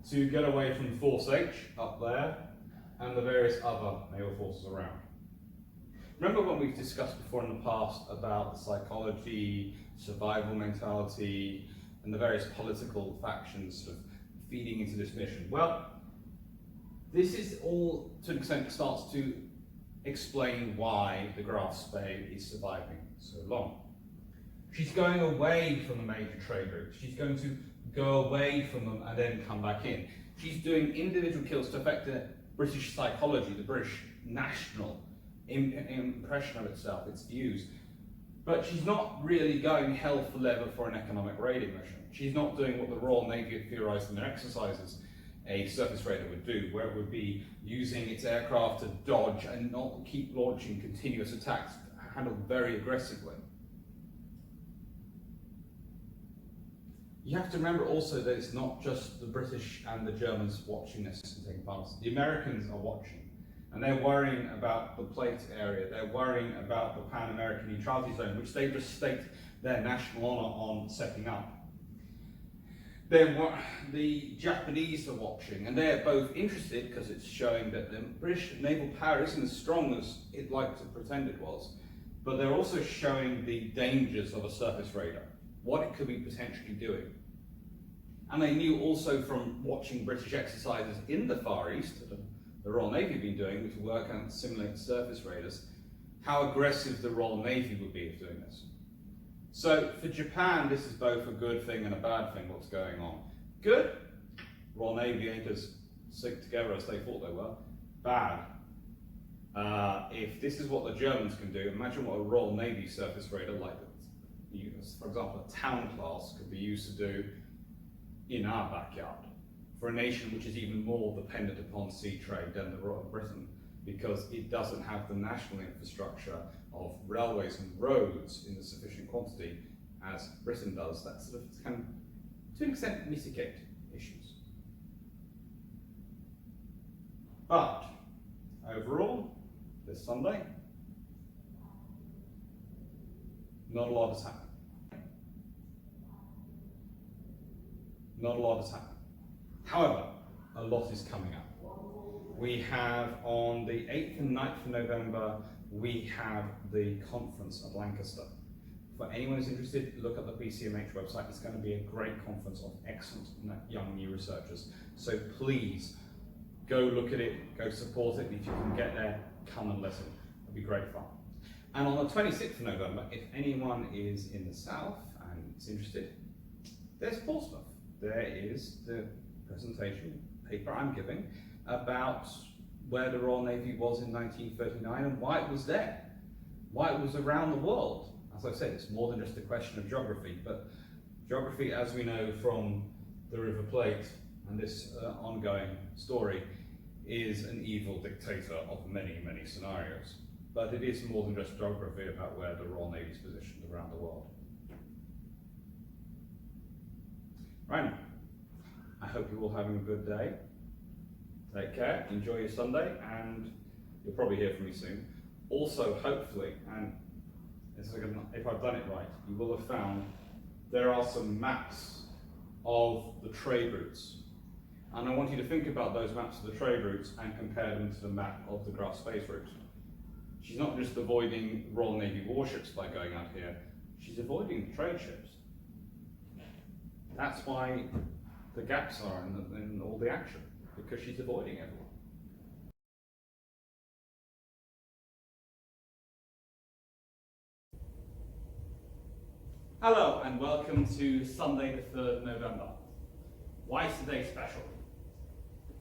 to get away from Force H up there and the various other naval forces around. Remember what we've discussed before in the past about the psychology, survival mentality, and the various political factions sort of feeding into this mission? Well, this is all, to an extent, starts to explain why the Graf Spee is surviving so long. She's going away from the major trade routes. She's going to go away from them and then come back in. She's doing individual kills to affect the British psychology, the British national impression of itself, its views. But she's not really going hell for leather for an economic raiding mission. She's not doing what the Royal Navy had theorised in their exercises a surface raider would do, where it would be using its aircraft to dodge and not keep launching continuous attacks, handled very aggressively. You have to remember also that it's not just the British and the Germans watching this and taking part. The Americans are watching, and they're worrying about the plate area, they're worrying about the Pan-American neutrality zone, which they just staked their national honour on setting up. The Japanese are watching, and they're both interested because it's showing that the British naval power isn't as strong as it liked to pretend it was, but they're also showing the dangers of a surface radar, what it could be potentially doing. And they knew also from watching British exercises in the Far East, that the Royal Navy have been doing, which work and simulate surface radars, how aggressive the Royal Navy would be of doing this. So for Japan, this is both a good thing and a bad thing, what's going on. Good, Royal Navy ain't as sick together as they thought they were. Bad, if this is what the Germans can do, imagine what a Royal Navy surface radar like, for example, a town class could be used to do in our backyard, for a nation which is even more dependent upon sea trade than the Royal Britain, because it doesn't have the national infrastructure of railways and roads in a sufficient quantity as Britain does. That sort of can, to an extent, mitigate issues. But overall, this Sunday, not a lot has happened. Not a lot has happened. However, a lot is coming up. We have on the 8th and 9th of November, we have the conference at Lancaster. For anyone who's interested, look at the BCMH website. It's going to be a great conference of excellent young new researchers. So please go look at it, go support it, and if you can get there, come and listen. It'll be great fun. And on the 26th of November, if anyone is in the south and is interested, there's Portsmouth. There is the presentation paper I'm giving about where the Royal Navy was in 1939 and why it was there, why it was around the world. As I said, it's more than just a question of geography, but geography, as we know from the River Plate and this ongoing story, is an evil dictator of many, many scenarios. But it is more than just geography about where the Royal Navy is positioned around the world. Right, I hope you're all having a good day. Take care, enjoy your Sunday, and you'll probably hear from me soon. Also, hopefully, and if I've done it right, you will have found there are some maps of the trade routes. And I want you to think about those maps of the trade routes and compare them to the map of the Graf Space route. She's not just avoiding Royal Navy warships by going out here, she's avoiding the trade ships. That's why the gaps are in all the action, because she's avoiding everyone. Hello and welcome to Sunday the 3rd of November. Why is today special?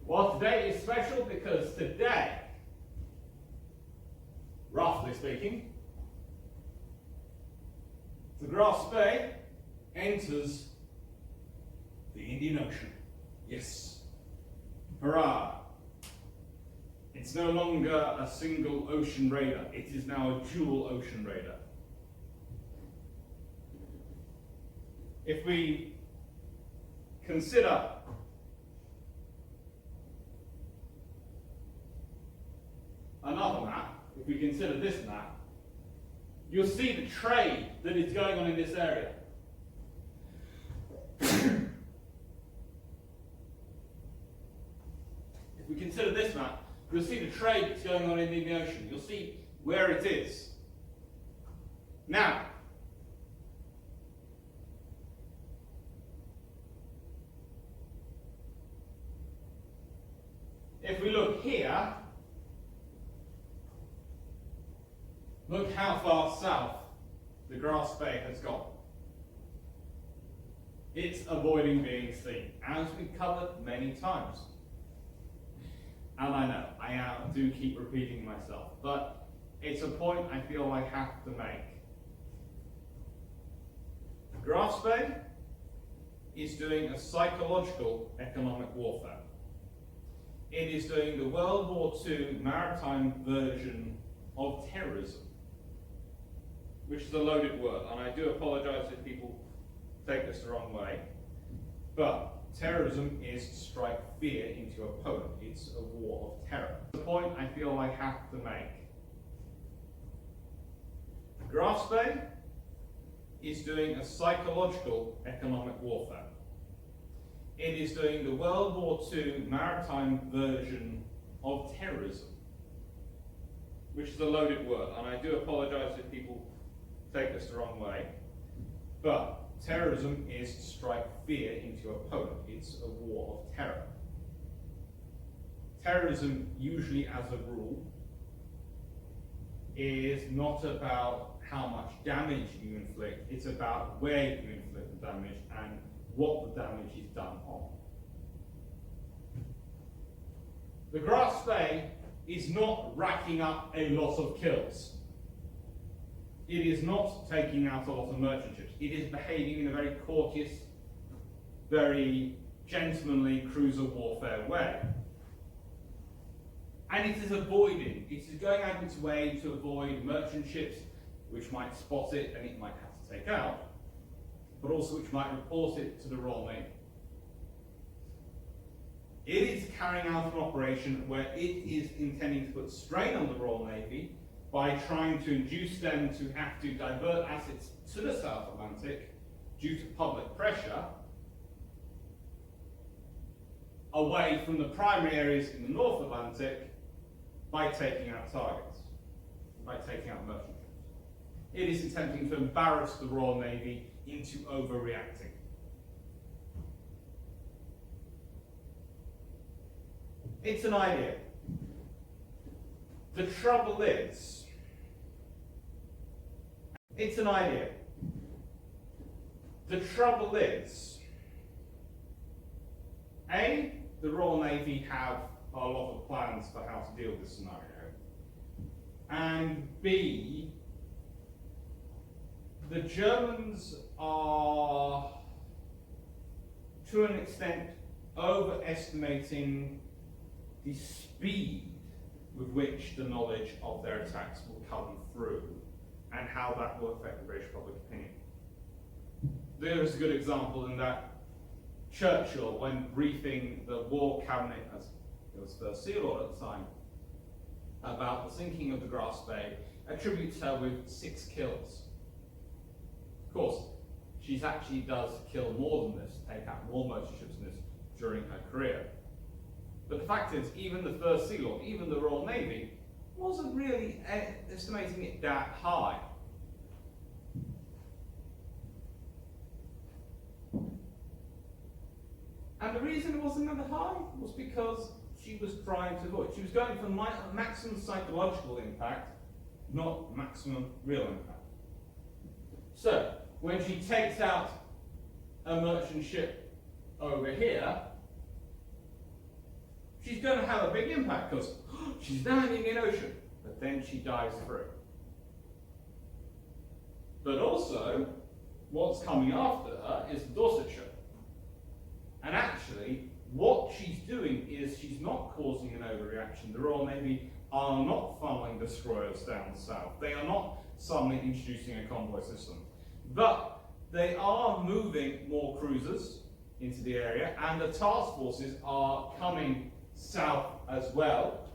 Well, today is special because today, roughly speaking, the Graf Spee enters the Indian Ocean. Yes. Hurrah! It's no longer a single ocean raider, it is now a dual ocean raider. If we consider another map, if we consider this map, you'll see the trade that is going on in this area. If we consider this map, you'll see the trade that's going on in the Indian Ocean. You'll see where it is. Now, if we look here, look how far south the Graf Spee has gone. It's avoiding being seen, as we've covered many times. And I know, I do keep repeating myself, but it's a point I feel I have to make. The Graf Spee is doing a psychological economic warfare. It is doing the World War II maritime version of terrorism, which is a loaded word, and I do apologise if people take this the wrong way, but terrorism is to strike fear into your opponent. It's a war of terror. The point I feel I have to make. The Graf Spee is doing a psychological economic warfare. It is doing the World War II maritime version of terrorism, which is a loaded word, and I do apologise if people take this the wrong way, but terrorism is to strike fear into your opponent. It's a war of terror. Terrorism, usually as a rule, is not about how much damage you inflict, it's about where you inflict the damage and what the damage is done on. The Grass Bay is not racking up a lot of kills. It is not taking out a lot of merchant ships. It is behaving in a very courteous, very gentlemanly cruiser warfare way. And it is avoiding, it is going out of its way to avoid merchant ships which might spot it and it might have to take out, but also which might report it to the Royal Navy. It is carrying out an operation where it is intending to put strain on the Royal Navy by trying to induce them to have to divert assets to the South Atlantic due to public pressure away from the primary areas in the North Atlantic by taking out targets, by taking out merchant ships. It is attempting to embarrass the Royal Navy into overreacting. It's an idea. The trouble is, it's an idea. The trouble is, A, the Royal Navy have a lot of plans for how to deal with this scenario, and B, the Germans are, to an extent, overestimating the speed with which the knowledge of their attacks will come through and how that will affect the British public opinion. There is a good example in that Churchill, when briefing the War Cabinet, as it was First Sea Lord at the time, about the sinking of the Grass Bay, attributes her with 6 kills. Of course, she actually does kill more than this, take out more merchant ships than this during her career. But the fact is, even the First Sea Lord, even the Royal Navy, wasn't really estimating it that high. And the reason it wasn't that high was because she was trying to avoid. She was going for maximum psychological impact, not maximum real impact. So, when she takes out a merchant ship over here, she's going to have a big impact because she's landing in ocean, but then she dives through. But also, what's coming after her is the Dorsetshire. And actually, what she's doing is she's not causing an overreaction. The Royal Navy are not funneling destroyers down south. They are not suddenly introducing a convoy system. But they are moving more cruisers into the area, and the task forces are coming south as well.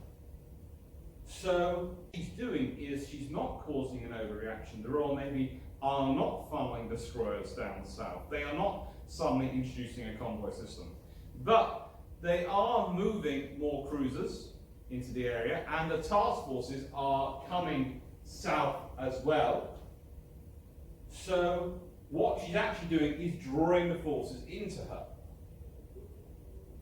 So what she's doing is she's not causing an overreaction. The Royal Navy are not funneling destroyers down south. They are not suddenly introducing a convoy system. But they are moving more cruisers into the area, and the task forces are coming south as well. So what she's actually doing is drawing the forces into her.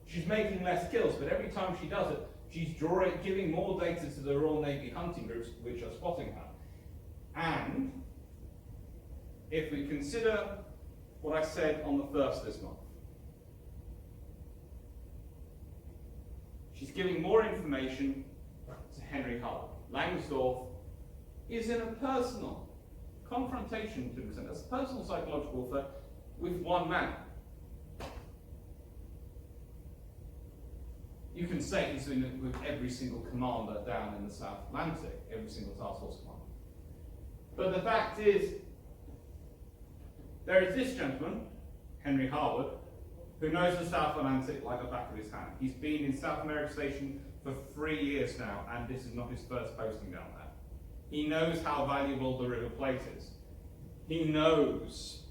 She's making less kills, but every time she does it, she's giving more data to the Royal Navy hunting groups which are spotting her. And if we consider what I said on the 1st this month, she's giving more information to Henry Hull. Langsdorff is in a personal confrontation, to an extent, as personal psychological warfare with one man. You can say he's doing it with every single commander down in the South Atlantic, every single task force commander. But the fact is, there is this gentleman, Henry Harwood, who knows the South Atlantic like the back of his hand. He's been in South America Station for 3 years now, and this is not his first posting down there. He knows how valuable the River Plate is. He knows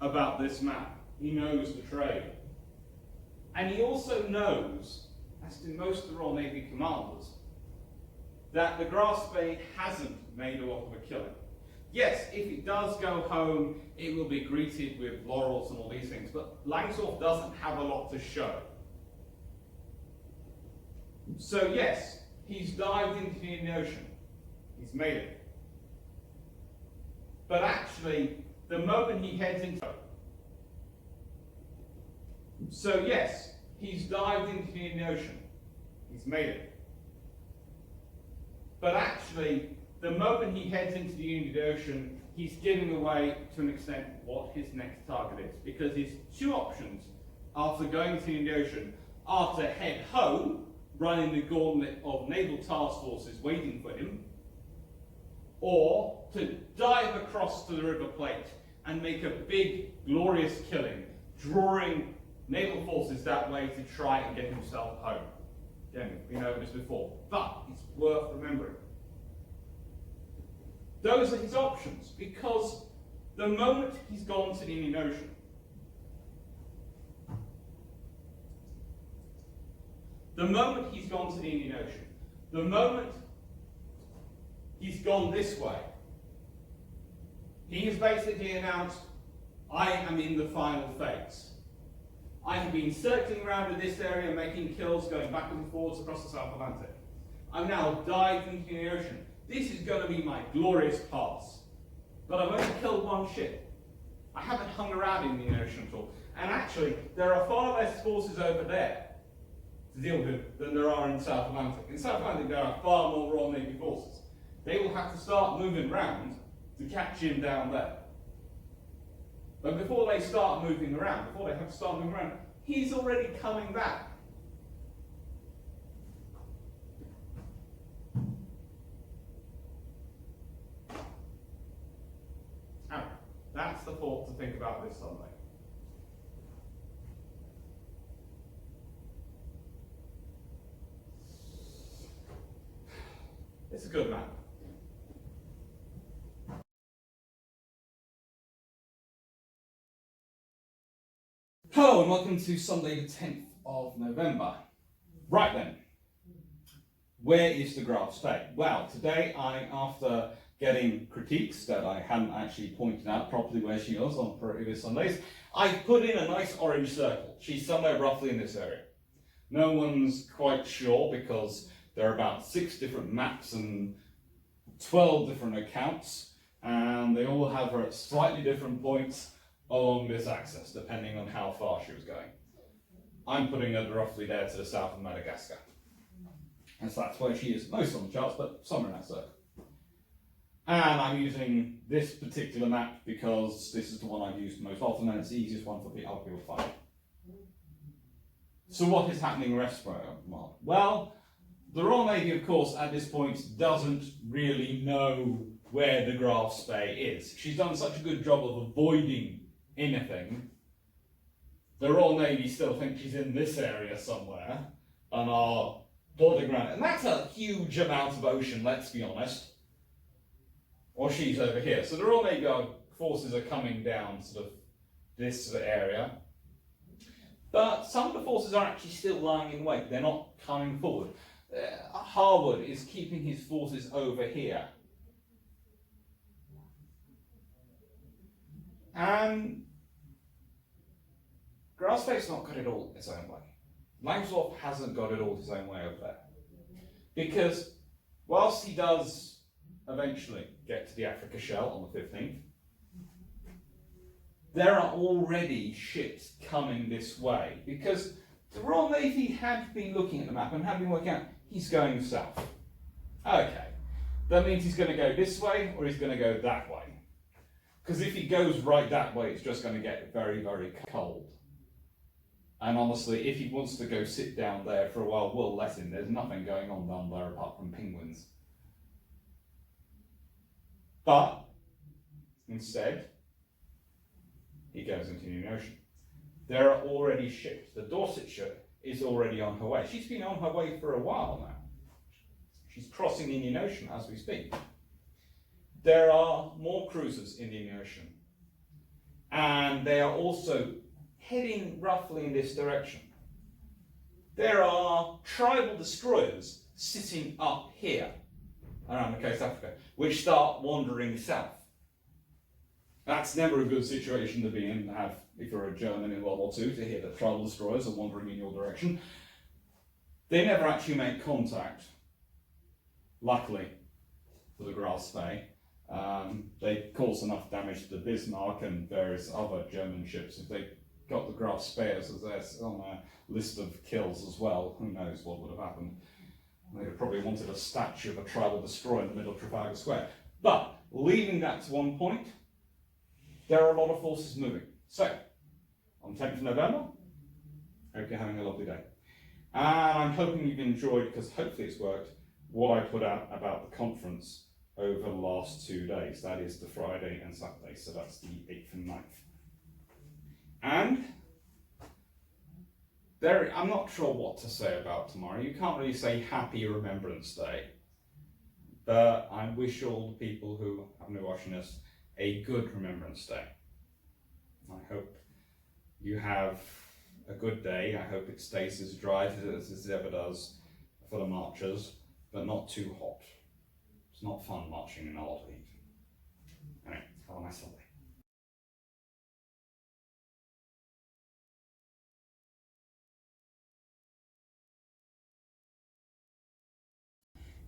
about this map. he knows the trade. And he also knows, as do most of the Royal Navy commanders, that the Graf Spee hasn't made a lot of a killing. Yes, if it does go home, it will be greeted with laurels and all these things, but Langsdorff doesn't have a lot to show. So yes, he's dived into the Indian Ocean. He's made it. But actually, the moment he heads into So yes, he's dived into the Indian Ocean. He's made it. But actually, the moment he heads into the Indian Ocean, he's giving away, to an extent, what his next target is. Because his two options after going to the Indian Ocean are to head home, running the gauntlet of naval task forces waiting for him, or to dive across to the River Plate and make a big, glorious killing, drawing naval forces that way to try and get himself home. Again, we've been over this before, but it's worth remembering. Those are his options, because the moment he's gone to the Indian Ocean, the moment he's gone this way, he has basically announced, I am in the final phase. I have been circling around in this area, making kills, going backwards and forwards across the South Atlantic. I'm now dived into the ocean. This is going to be my glorious pass. But I've only killed one ship. I haven't hung around in the ocean at all. And actually, there are far less forces over there to deal with than there are in the South Atlantic. In the South Atlantic, there are far more Royal Navy forces. They will have to start moving around to catch him down there. But before they start moving around, he's already coming back. Now, that's the thought to think about this Sunday. It's a good map. Hello and welcome to Sunday the 10th of November. Right then, where is the Graf Spee? Well, today after getting critiques that I hadn't actually pointed out properly where she was on previous Sundays, I put in a nice orange circle. She's somewhere roughly in this area. No one's quite sure because there are about 6 different maps and 12 different accounts, and they all have her at slightly different points along this axis, depending on how far she was going. I'm putting her roughly there to the south of Madagascar. And so that's where she is most on the charts, but somewhere in that circle. And I'm using this particular map because this is the one I've used most often and it's the easiest one for other people to find. So what is happening rest of the world? Well, the Royal Navy, of course, at this point doesn't really know where the Graf Spee is. She's done such a good job of avoiding anything. The Royal Navy still think she's in this area somewhere and are plodding around. And that's a huge amount of ocean, let's be honest. Or she's over here. So the Royal Navy forces are coming down sort of this area. But some of the forces are actually still lying in wait. They're not coming forward. Harwood is keeping his forces over here. And Graf Spee's not got it all his own way. Langsdorff hasn't got it all his own way over there. Because whilst he does eventually get to the Africa Shell on the 15th, there are already ships coming this way. Because the Royal Navy had been looking at the map and had been working out he's going south. Okay, that means he's going to go this way or he's going to go that way. Because if he goes right that way, it's just going to get very, very cold. And honestly, if he wants to go sit down there for a while, we'll let him. There's nothing going on down there apart from penguins. But instead, he goes into the Indian Ocean. There are already ships. The Dorsetshire is already on her way. She's been on her way for a while now. She's crossing the Indian Ocean as we speak. There are more cruisers in the Indian Ocean. And they are also heading roughly in this direction. There are tribal destroyers sitting up here around the coast of Africa, which start wandering south. That's never a good situation to be in, to have, if you're a German in World War II, to hear that tribal destroyers are wandering in your direction. They never actually make contact, luckily, for the Graaf Spee. They caused enough damage to the Bismarck and various other German ships. If they got the Graf Speers as on a list of kills as well, who knows what would have happened. They'd have probably wanted a statue of a tribal destroyer in the middle of Trafalgar Square. But leaving that to one point, there are a lot of forces moving. So, on 10th of November, hope you're having a lovely day. And I'm hoping you've enjoyed, because hopefully it's worked, what I put out about the conference over the last 2 days. That is the Friday and Saturday, so that's the 8th and 9th. And I'm not sure what to say about tomorrow. You can't really say Happy Remembrance Day, but I wish all the people who have been watching this a good Remembrance Day. I hope you have a good day. I hope it stays as dry as it ever does for the marchers, but not too hot. It's not fun marching in a lot of heat. Anyway, have a nice Sunday.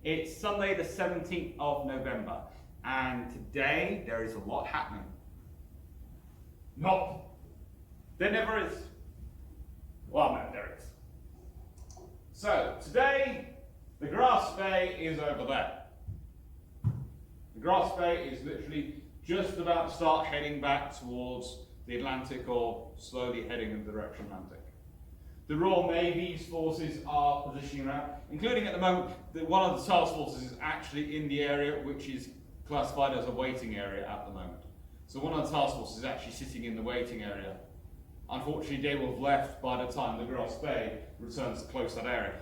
It's Sunday the 17th of November, and today there is a lot happening. No, there never is. Well, no, there is. So, today, the Graf Spee is over there. The Graf Spee is literally just about to start heading back towards the Atlantic, or slowly heading in the direction of Atlantic. The Royal Navy's forces are positioning around, including at the moment that one of the task forces is actually in the area which is classified as a waiting area at the moment. So one of the task forces is actually sitting in the waiting area. Unfortunately, they will have left by the time the Graf Spee returns to close that area,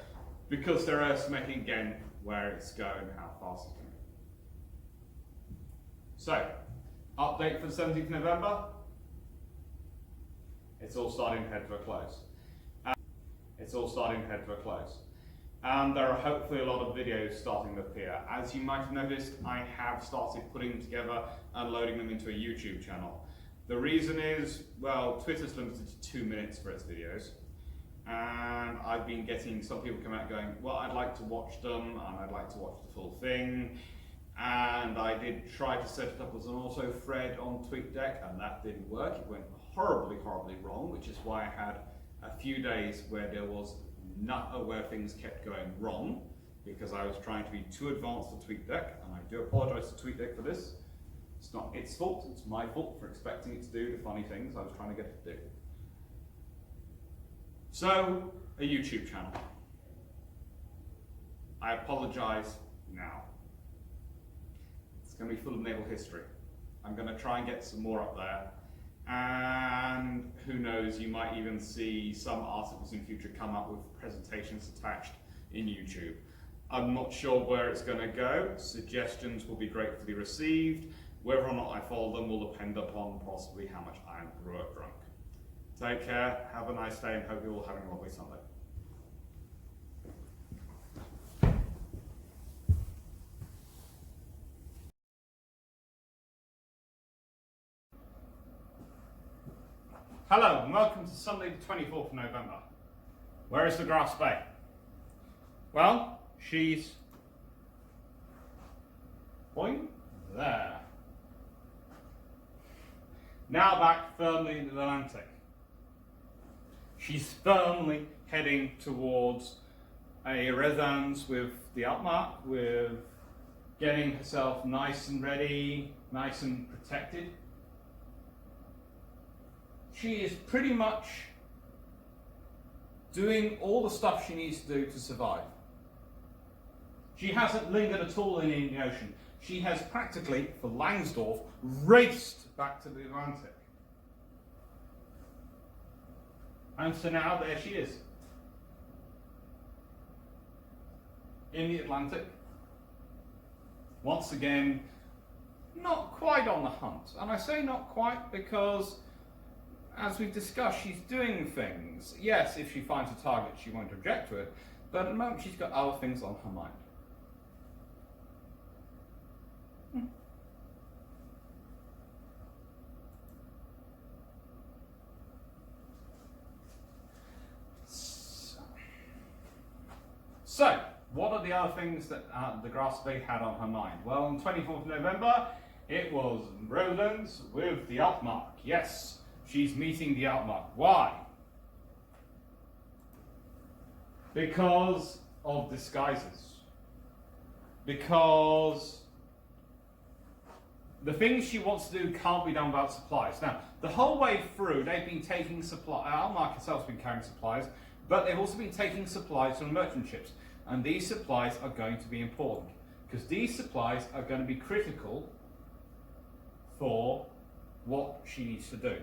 because they're estimating again where it's going and how fast it's going. So, update for the 17th of November. It's all starting to head to a close. And there are hopefully a lot of videos starting to appear. As you might have noticed, I have started putting them together and loading them into a YouTube channel. The reason is, well, Twitter's limited to 2 minutes for its videos. And I've been getting some people come out going, well, I'd like to watch them, and I'd like to watch the full thing. And I did try to set it up as an auto thread on TweetDeck, and that didn't work. It went horribly, horribly wrong, which is why I had a few days where there was where things kept going wrong, because I was trying to be too advanced for TweetDeck, and I do apologise to TweetDeck for this. It's not its fault, it's my fault for expecting it to do the funny things I was trying to get it to do. So, a YouTube channel. I apologise now. It's going to be full of naval history. I'm going to try and get some more up there. And who knows, you might even see some articles in future come up with presentations attached in YouTube. I'm not sure where it's going to go. Suggestions will be gratefully received. Whether or not I follow them will depend upon possibly how much I am drunk. Take care, have a nice day, and hope you're all having a lovely Sunday. Hello, and welcome to Sunday the 24th of November. Where is the Graf Spee? Well, she's point there. Now back firmly in the Atlantic. She's firmly heading towards a resonance with the Altmark, with getting herself nice and ready, nice and protected. She is pretty much doing all the stuff she needs to do to survive. She hasn't lingered at all in the Indian Ocean. She has practically, for Langsdorff, raced back to the Atlantic. And so now there she is. In the Atlantic. Once again, not quite on the hunt. And I say not quite because as we've discussed, she's doing things. Yes, if she finds a target, she won't object to it, but at the moment she's got other things on her mind. So, what are the other things that the Grasp-Bay had on her mind? Well, on 24th of November, it was Roland's with the Altmark. Yes, she's meeting the Altmark. Why? Because of disguises. Because the things she wants to do can't be done without supplies. Now, the whole way through, they've been taking supplies. Altmark itself has been carrying supplies, but they've also been taking supplies from merchant ships. And these supplies are going to be important, because these supplies are going to be critical for what she needs to do.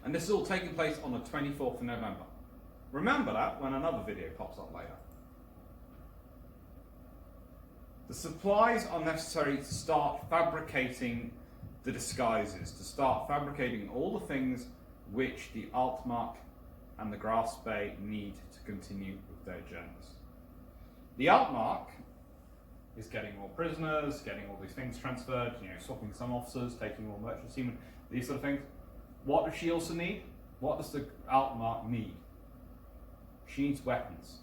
And this is all taking place on the 24th of November. Remember that when another video pops up later. The supplies are necessary to start fabricating the disguises, to start fabricating all the things which the Altmark and the Grasp-Bay need to continue with their journeys. The Altmark is getting more prisoners, getting all these things transferred, swapping some officers, taking more merchant seamen, these sort of things. What does she also need? What does the Altmark need? She needs weapons.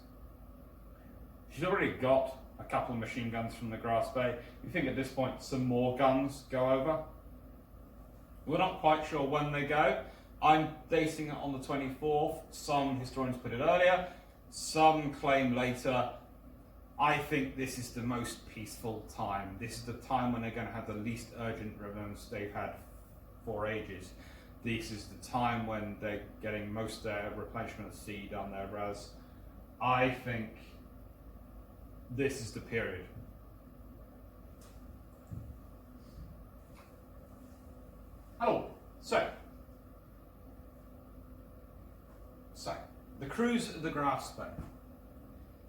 She's already got a couple of machine guns from the Grasp-Bay. You think at this point some more guns go over? We're not quite sure when they go. I'm dating it on the 24th. Some historians put it earlier. Some claim later. I think this is the most peaceful time. This is the time when they're going to have the least urgent revenge they've had for ages. This is the time when they're getting most of their replenishment at sea done there, Raz. I think this is the period. Oh, so the cruise of the Grasp-Bay.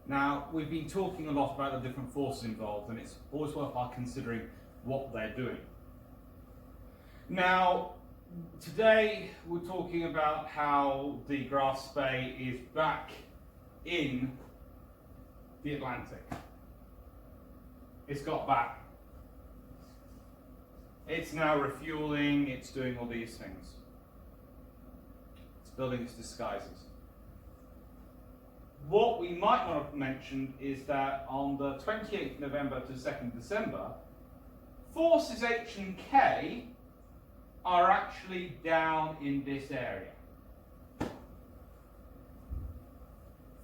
Now, we've been talking a lot about the different forces involved, and it's always worthwhile considering what they're doing. Now, today we're talking about how the Grasp-Bay is back in the Atlantic. It's got back. It's now refueling, it's doing all these things. It's building its disguises. What we might not have mentioned is that on the 28th November to 2nd December, forces H and K are actually down in this area.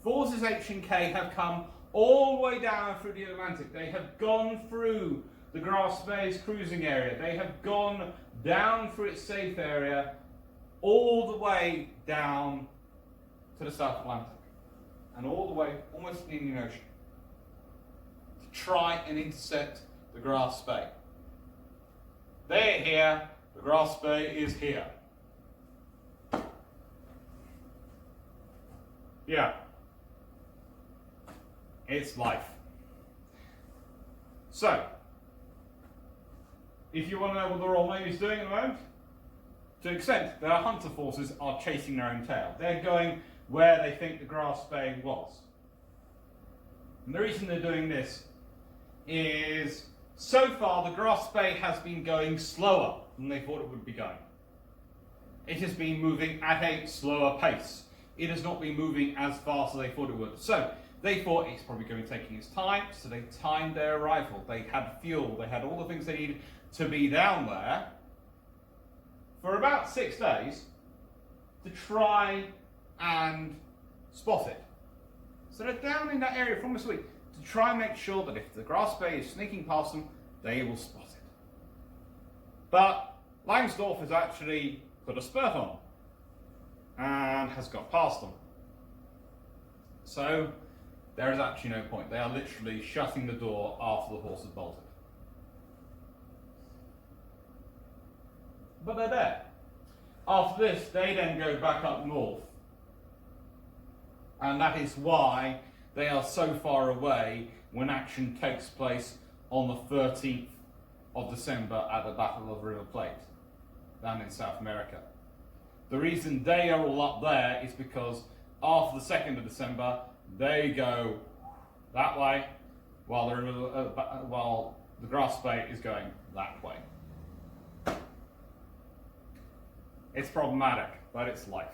Forces H and K have come all the way down through the Atlantic. They have gone through the Grasp-Bay's cruising area. They have gone down through its safe area, all the way down to the South Atlantic, and all the way almost to the Indian Ocean, to try and intercept the Grasp-Bay. They're here, the Grasp-Bay is here. Yeah. It's life. So, if you want to know what the Royal Navy is doing at the moment, to an extent, their hunter forces are chasing their own tail. They're going where they think the Grasp-Bay was. And the reason they're doing this is, so far the Grasp-Bay has been going slower than they thought it would be going. It has been moving at a slower pace. It has not been moving as fast as they thought it would. So, they thought it's probably going to be taking its time, so they timed their arrival. They had fuel, they had all the things they needed to be down there for about 6 days to try and spot it. So they're down in that area for almost a week to try and make sure that if the Grasp-Bay is sneaking past them, they will spot it. But Langsdorff has actually put a spurt on and has got past them. So there is actually no point. They are literally shutting the door after the horse has bolted. But they're there. After this, they then go back up north. And that is why they are so far away when action takes place on the 13th of December at the Battle of River Plate, down in South America. The reason they are all up there is because after the 2nd of December, they go that way, while the grass spate is going that way. It's problematic, but it's life.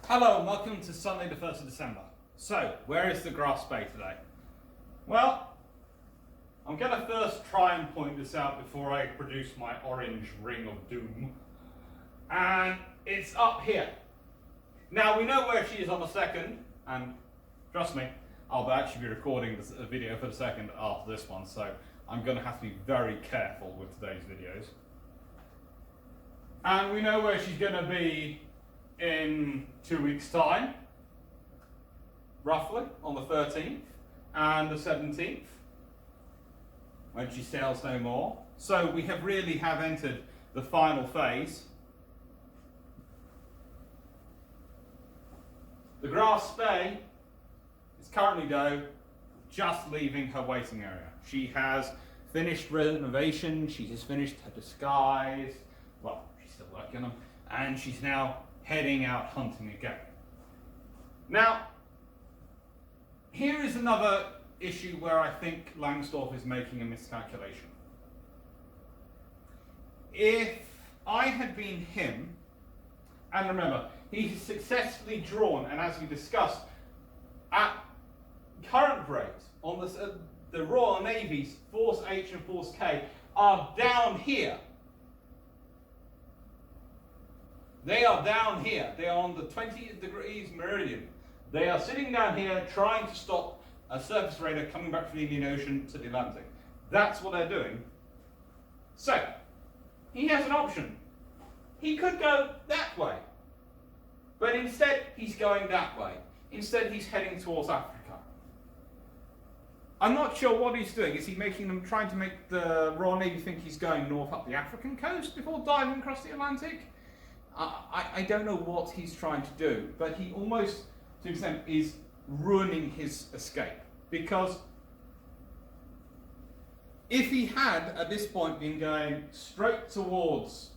Hello and welcome to Sunday the 1st of December. So, where is the grass spate today? Well, I'm going to first try and point this out before I produce my orange ring of doom. And it's up here. Now, we know where she is on the 2nd, and trust me, I'll actually be recording a video for the 2nd after this one, so I'm going to have to be very careful with today's videos. And we know where she's going to be in 2 weeks' time, roughly, on the 13th and the 17th, when she sails no more. So we really have entered the final phase. The grass spay is currently, though, just leaving her waiting area. She has finished renovation, she has finished her disguise, well, she's still working on them, and she's now heading out hunting again. Now, here is another issue where I think Langsdorff is making a miscalculation. If I had been him, and remember, he's successfully drawn, and as we discussed, at current rate, on the Royal Navy's Force H and Force K are down here. They are down here. They are on the 20 degrees meridian. They are sitting down here trying to stop a surface raider coming back from the Indian Ocean to the Atlantic. That's what they're doing. So, he has an option. He could go that way. But instead, he's going that way. Instead, he's heading towards Africa. I'm not sure what he's doing. Is he trying to make the Royal Navy think he's going north up the African coast before diving across the Atlantic? I don't know what he's trying to do, but he almost, to an extent, is ruining his escape. Because if he had, at this point, been going straight towards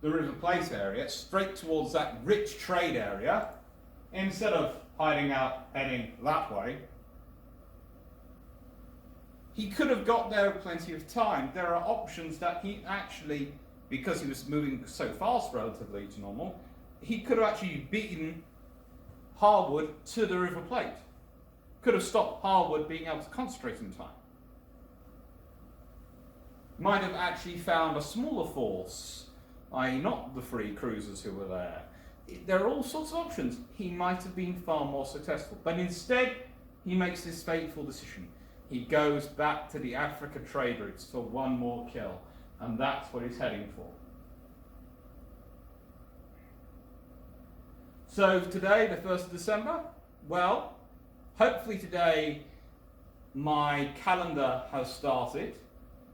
the River Plate area, straight towards that rich trade area, instead of hiding out, heading that way, he could have got there in plenty of time. There are options that he actually, because he was moving so fast relatively to normal, he could have actually beaten Harwood to the River Plate. Could have stopped Harwood being able to concentrate in time. Might have actually found a smaller force, i.e. not the 3 cruisers who were there. There are all sorts of options. He might have been far more successful. But instead, he makes this fateful decision. He goes back to the Africa trade routes for one more kill. And that's what he's heading for. So today, the 1st of December, well, hopefully today my calendar has started,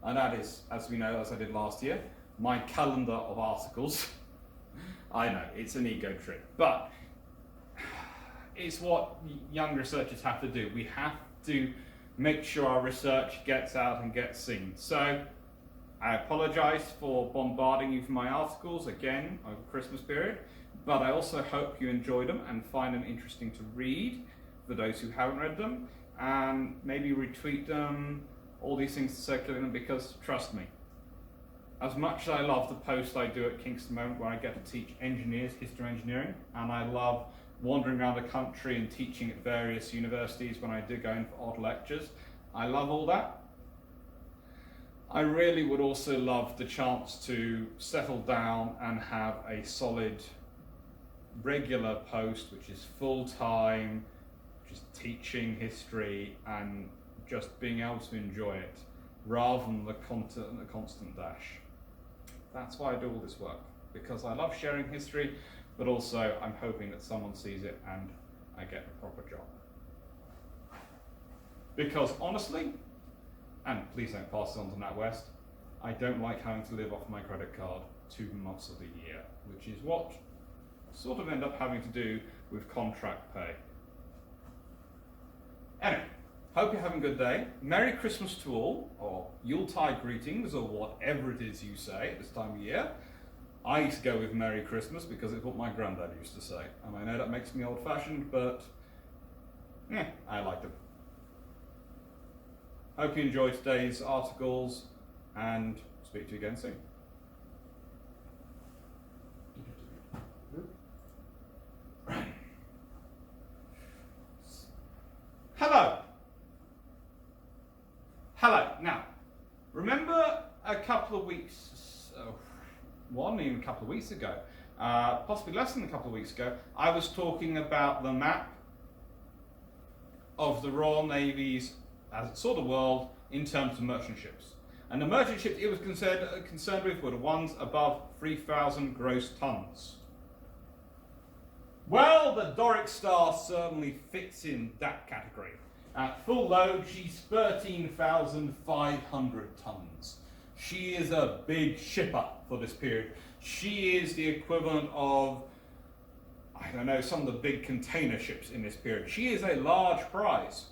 and that is, as we know, as I did last year, my calendar of articles. I know, it's an ego trip, but it's what young researchers have to do. We have to make sure our research gets out and gets seen. So I apologise for bombarding you for my articles again over the Christmas period, but I also hope you enjoy them and find them interesting to read for those who haven't read them, and maybe retweet them, all these things to circulate them, because trust me, as much as I love the post I do at Kingston Moment where I get to teach engineers history of engineering, and I love wandering around the country and teaching at various universities when I do go in for odd lectures, I love all that. I really would also love the chance to settle down and have a solid, regular post which is full-time, just teaching history and just being able to enjoy it, rather than the constant dash. That's why I do all this work, because I love sharing history, but also I'm hoping that someone sees it and I get a proper job. Because honestly, and please don't pass it on to NatWest, I don't like having to live off my credit card 2 months of the year, which is what sort of end up having to do with contract pay. Anyway, hope you're having a good day. Merry Christmas to all, or Yuletide greetings, or whatever it is you say at this time of year. I used to go with Merry Christmas because it's what my granddad used to say. And I know that makes me old-fashioned, but yeah, I liked it. Hope you enjoyed today's articles, and speak to you again soon. Hello. Now, remember a couple of weeks, even a couple of weeks ago, possibly less than a couple of weeks ago, I was talking about the map of the Royal Navy's, as it saw the world, in terms of merchant ships. And the merchant ships it was concerned with were the ones above 3,000 gross tons. Well, the Doric Star certainly fits in that category. At full load, she's 13,500 tons. She is a big shipper for this period. She is the equivalent of, I don't know, some of the big container ships in this period. She is a large prize.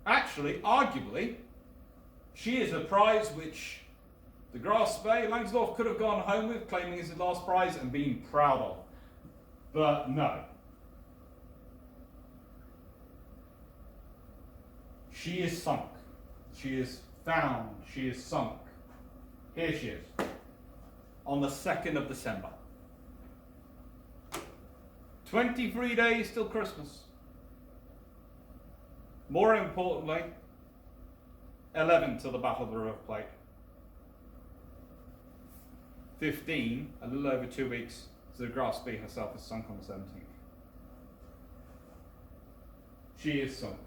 Actually, arguably, she is a prize which the Graf Spee Langsdorff could have gone home with, claiming as his last prize and being proud of. But no. She is sunk. She is found. She is sunk. Here she is. On the 2nd of December. 23 days till Christmas. More importantly, 11 till the Battle of the River Plate. 15, a little over 2 weeks, so the Graf Spee herself is sunk on the 17th. She is sunk.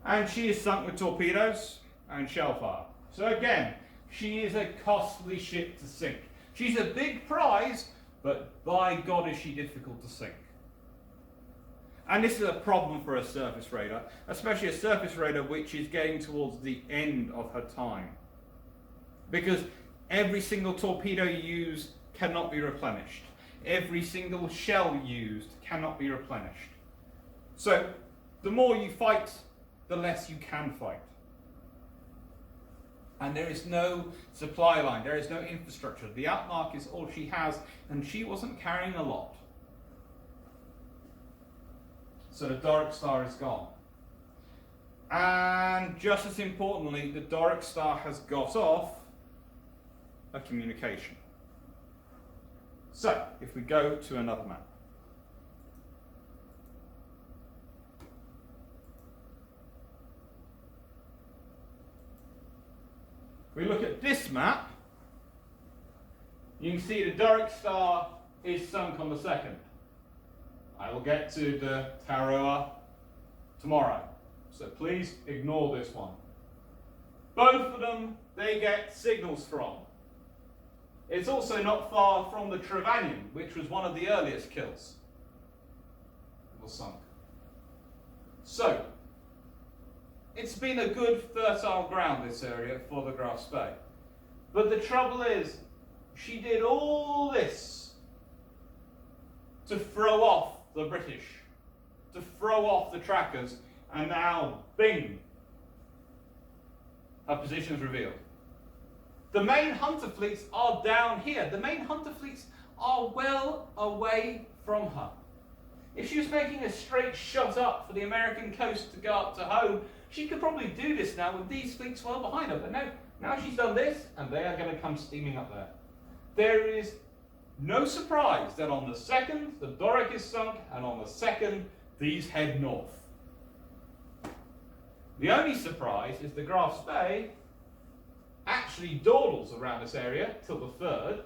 And she is sunk with torpedoes and shell fire. So again, she is a costly ship to sink. She's a big prize, but by God is she difficult to sink. And this is a problem for a surface raider, especially a surface raider which is getting towards the end of her time. Because every single torpedo you use cannot be replenished. Every single shell used cannot be replenished. So, the more you fight, the less you can fight. And there is no supply line, there is no infrastructure. The Outmark is all she has, and she wasn't carrying a lot. So the Doric Star is gone. And just as importantly, the Doric Star has got off a communication. So, if we go to another map. If we look at this map, you can see the Doric Star is sunk on the 2nd. I will get to the Tarroa tomorrow, so please ignore this one. Both of them, they get signals from. It's also not far from the Trevanion, which was one of the earliest kills. It was sunk. So, it's been a good fertile ground, this area, for the Graf Spee. But the trouble is, she did all this to throw off the British, to throw off the trackers, and now, bing, her position is revealed. The main hunter fleets are down here. The main hunter fleets are well away from her. If she was making a straight shot up for the American coast to go up to home, she could probably do this now with these fleets well behind her. But no, now she's done this, and they are going to come steaming up there. There is no surprise that on the 2nd, the Doric is sunk, and on the 2nd, these head north. The only surprise is the Graf Spee actually dawdles around this area till the 3rd,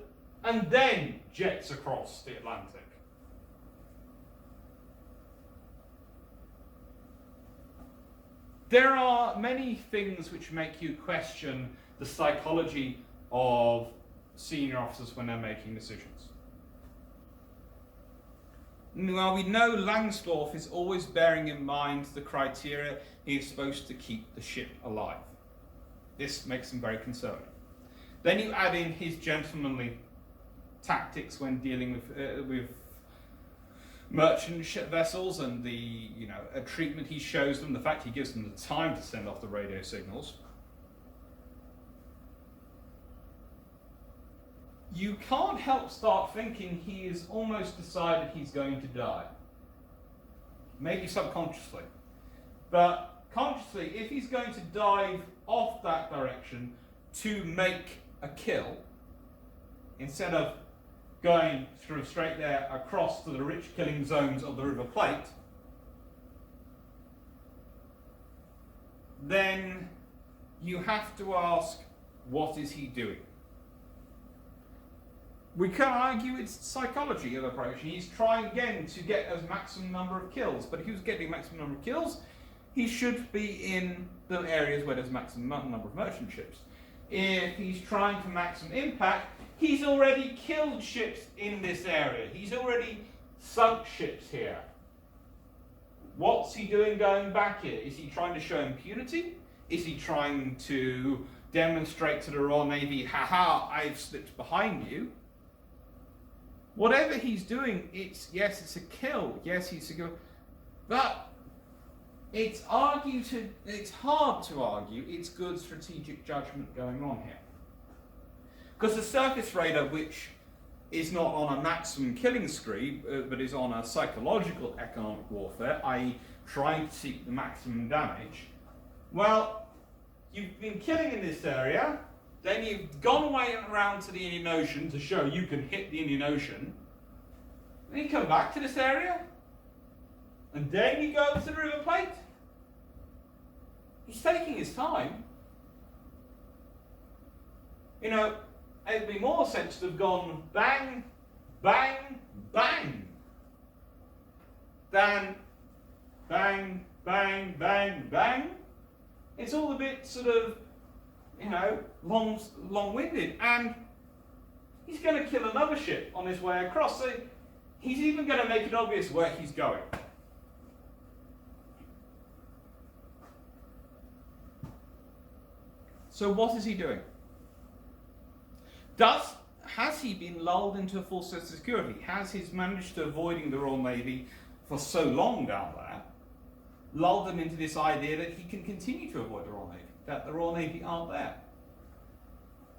and then jets across the Atlantic. There are many things which make you question the psychology of senior officers when they're making decisions. Now, we know Langsdorff is always bearing in mind the criteria he is supposed to keep the ship alive. This makes him very conservative. Then you add in his gentlemanly tactics when dealing with merchant ship vessels and the treatment he shows them, the fact he gives them the time to send off the radio signals. You can't help start thinking he has almost decided he's going to die. Maybe subconsciously. But consciously, if he's going to dive off that direction to make a kill, instead of going through straight there across to the rich killing zones of the River Plate, then you have to ask, what is he doing? We can argue it's psychology of the approach. He's trying again to get a maximum number of kills, but if he was getting a maximum number of kills, he should be in the areas where there's maximum number of merchant ships. If he's trying for maximum impact, he's already killed ships in this area. He's already sunk ships here. What's he doing going back here? Is he trying to show impunity? Is he trying to demonstrate to the Royal Navy, haha, I've slipped behind you? Whatever he's doing, it's a kill. Yes, he's a kill. But it's hard to argue it's good strategic judgment going on here. Because the surface radar, which is not on a maximum killing spree, but is on a psychological economic warfare, i.e. trying to seek the maximum damage, well, you've been killing in this area, then you've gone away around to the Indian Ocean to show you can hit the Indian Ocean, then you come back to this area, and then you go over to the River Plate. He's taking his time. It'd be more sense to have gone bang, bang, bang, than bang, bang, bang, bang. It's all a bit sort of, long-winded. And he's going to kill another ship on his way across. So he's even going to make it obvious where he's going. So what is he doing? Has he been lulled into a false sense of security? Has he managed to avoiding the Royal Navy for so long down there, lulled them into this idea that he can continue to avoid the Royal Navy, that the Royal Navy aren't there?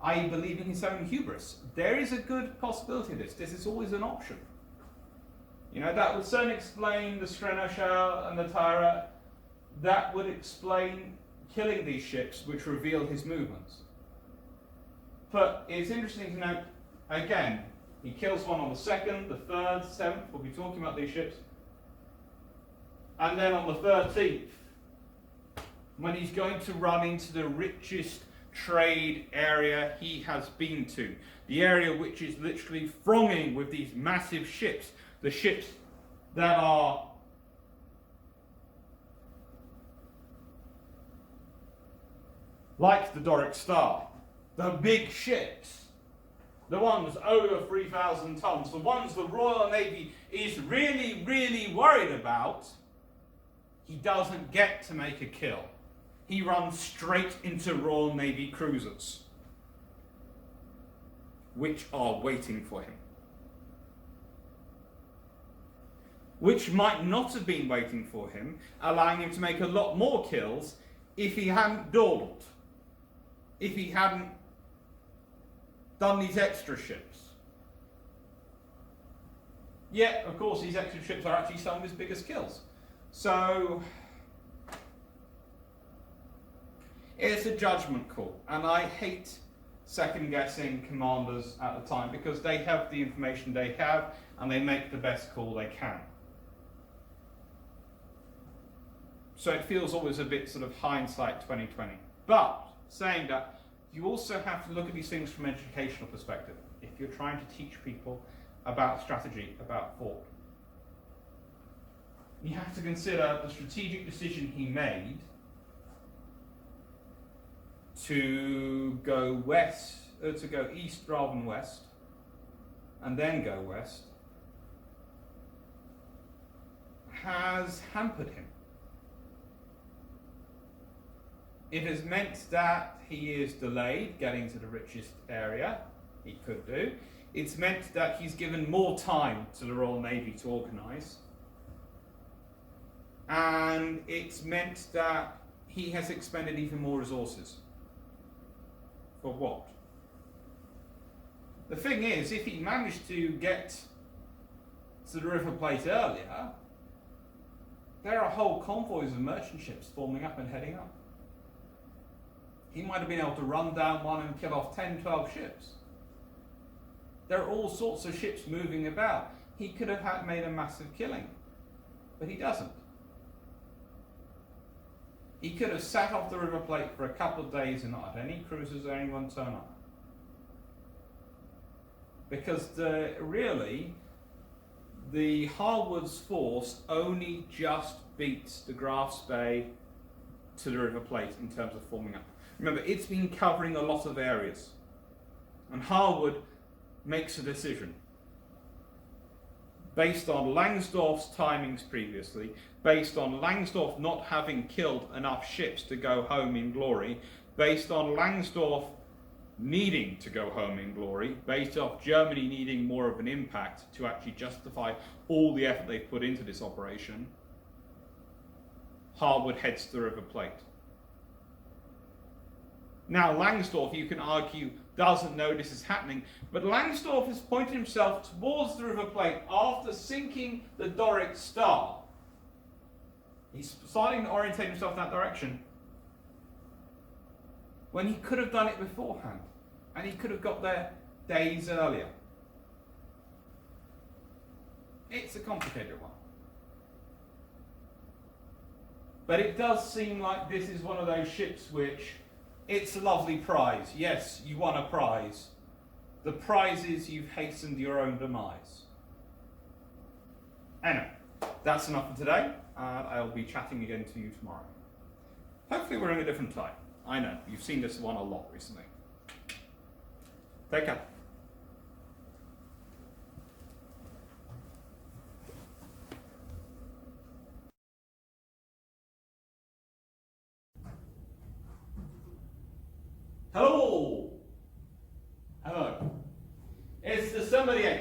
I believe in his own hubris. There is a good possibility of this. This is always an option. That would certainly explain the Strenoshell and the Tyra. That would explain killing these ships, which reveal his movements. But it's interesting to note, again, he kills one on the 2nd, the 3rd, 7th, we'll be talking about these ships. And then on the 13th, when he's going to run into the richest trade area he has been to, the area which is literally thronging with these massive ships, the ships that are like the Doric Star, the big ships, the ones over 3,000 tons, the ones the Royal Navy is really, really worried about, he doesn't get to make a kill. He runs straight into Royal Navy cruisers, which are waiting for him. Which might not have been waiting for him, allowing him to make a lot more kills if he hadn't dawdled, if he hadn't done these extra ships. Yet, of course, these extra ships are actually some of his biggest kills. So, it's a judgment call, and I hate second-guessing commanders at the time because they have the information they have and they make the best call they can. So it feels always a bit sort of hindsight 2020. But saying that, you also have to look at these things from an educational perspective. If you're trying to teach people about strategy, about thought, you have to consider the strategic decision he made to go east rather than west, and then go west, has hampered him. It has meant that he is delayed getting to the richest area he could do. It's meant that he's given more time to the Royal Navy to organise. and it's meant that he has expended even more resources. For what? The thing is, if he managed to get to the River Plate earlier, there are whole convoys of merchant ships forming up and heading up. He might have been able to run down one and kill off 10, 12 ships. There are all sorts of ships moving about. He could have made a massive killing, but he doesn't. He could have sat off the River Plate for a couple of days and not had any cruisers or anyone turn up. Because really, the Harwood's force only just beats the Graf's Bay to the River Plate in terms of forming up. Remember, it's been covering a lot of areas. And Harwood makes a decision based on Langsdorff's timings previously, based on Langsdorff not having killed enough ships to go home in glory, based on Langsdorff needing to go home in glory, based off Germany needing more of an impact to actually justify all the effort they've put into this operation. Harwood heads to the River Plate. Now Langsdorff, you can argue, doesn't know this is happening, but Langsdorff has pointed himself towards the River Plate after sinking the Doric Star. He's starting to orientate himself in that direction when he could have done it beforehand, and he could have got there days earlier. It's a complicated one. But it does seem like this is one of those ships which, it's a lovely prize. Yes, you won a prize. The prize is you've hastened your own demise. Anyway, that's enough for today. I'll be chatting again to you tomorrow. Hopefully we're in a different time. I know, you've seen this one a lot recently. Take care. Hello! Hello. It's December the 8th.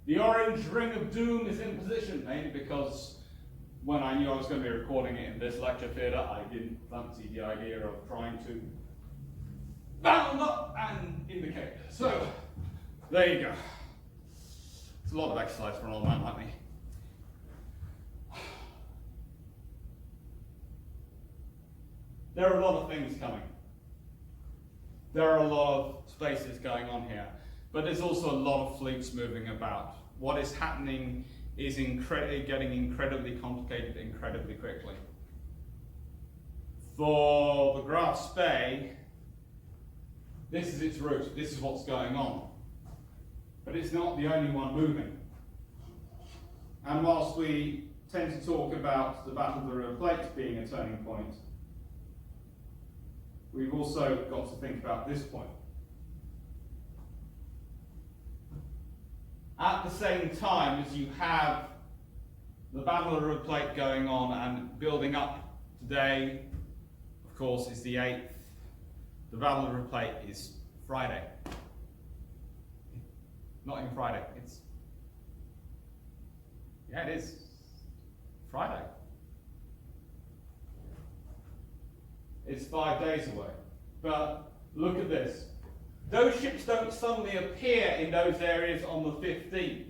The orange ring of doom is in position, mainly because when I knew I was going to be recording it in this lecture theatre, I didn't fancy the idea of trying to bound up and indicate. So, there you go. It's a lot of exercise for an old man like me. There are a lot of things coming. There are a lot of spaces going on here, but there's also a lot of fleets moving about. What is happening is getting incredibly complicated incredibly quickly. For the Graf's Bay, this is its route, this is what's going on. But it's not the only one moving. And whilst we tend to talk about the Battle of the River Plate being a turning point, we've also got to think about this point. At the same time as you have the Battle of the River Plate going on and building up today, of course, is the 8th. The Battle of the River Plate is Friday. Not even Friday, yeah, it is Friday. It's 5 days away. But look at this. Those ships don't suddenly appear in those areas on the 15th,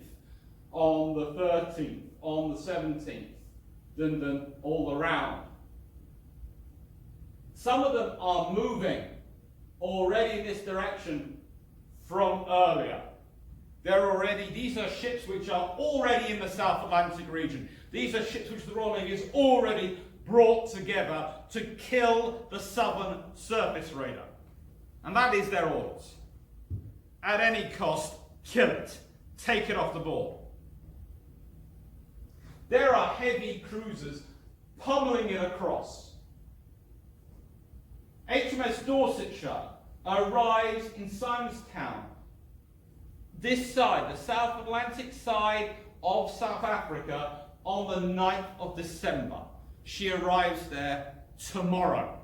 on the 13th, on the 17th, then all around. Some of them are moving already in this direction from earlier. These are ships which are already in the South Atlantic region. These are ships which the Royal Navy has already brought together to kill the Southern Surface Raider. And that is their orders. At any cost, kill it. Take it off the board. There are heavy cruisers pummeling it across. HMS Dorsetshire arrives in Simonstown. This side, the South Atlantic side of South Africa, on the 9th of December. She arrives there tomorrow.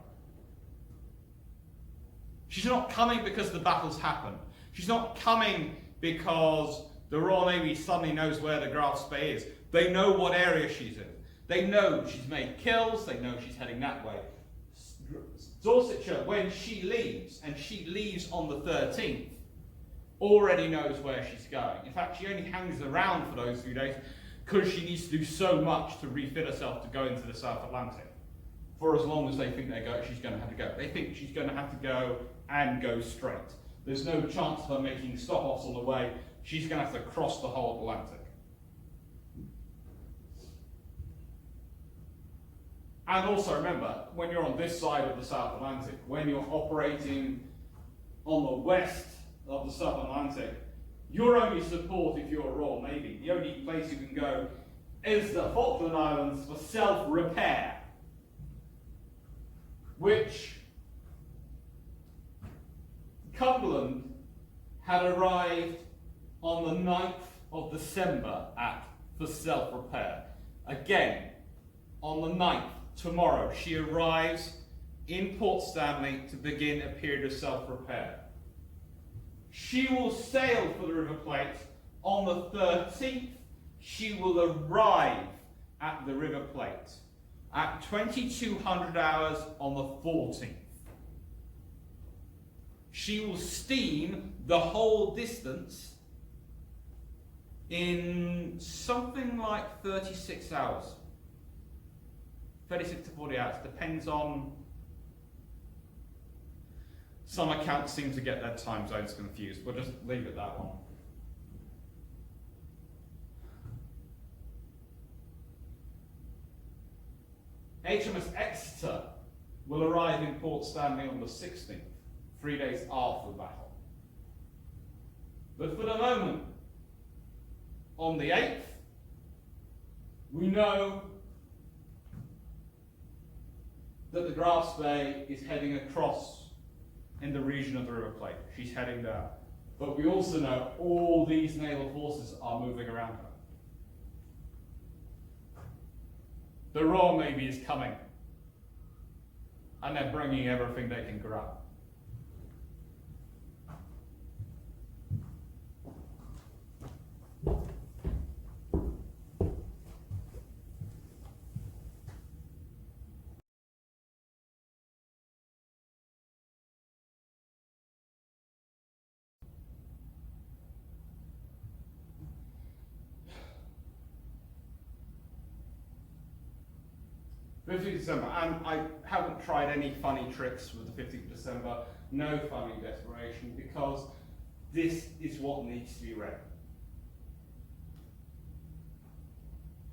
She's not coming because the battle's happened. She's not coming because the Royal Navy suddenly knows where the Graf's Bay is. They know what area she's in. They know she's made kills, they know she's heading that way. Dorsetshire, when she leaves, and she leaves on the 13th, already knows where she's going. In fact, she only hangs around for those few days because she needs to do so much to refit herself to go into the South Atlantic. For as long as they think she's going to have to go. They think she's going to have to go and go straight. There's no chance of her making stop-offs on the way. She's going to have to cross the whole Atlantic. And also remember, when you're on this side of the South Atlantic, when you're operating on the west of the South Atlantic, your only support if you're a Royal Navy, the only place you can go is the Falkland Islands for self-repair, which Cumberland had arrived on the 9th of December for self-repair. Again, on the 9th, tomorrow, she arrives in Port Stanley to begin a period of self-repair. She will sail for the River Plate on the 13th. She will arrive at the River Plate at 2200 hours on the 14th. She will steam the whole distance in something like 36 hours. 36 to 40 hours, depends on, some accounts seem to get their time zones confused. We'll just leave it that one. HMS Exeter will arrive in Port Stanley on the 16th, 3 days after the battle. But for the moment, on the 8th, we know that the Grass Bay is heading across in the region of the River Plate. She's heading there. But we also know all these naval forces are moving around her. The Royal Navy is coming, and they're bringing everything they can grab. December, and I haven't tried any funny tricks with the 15th of December, no funny desperation, because this is what needs to be read.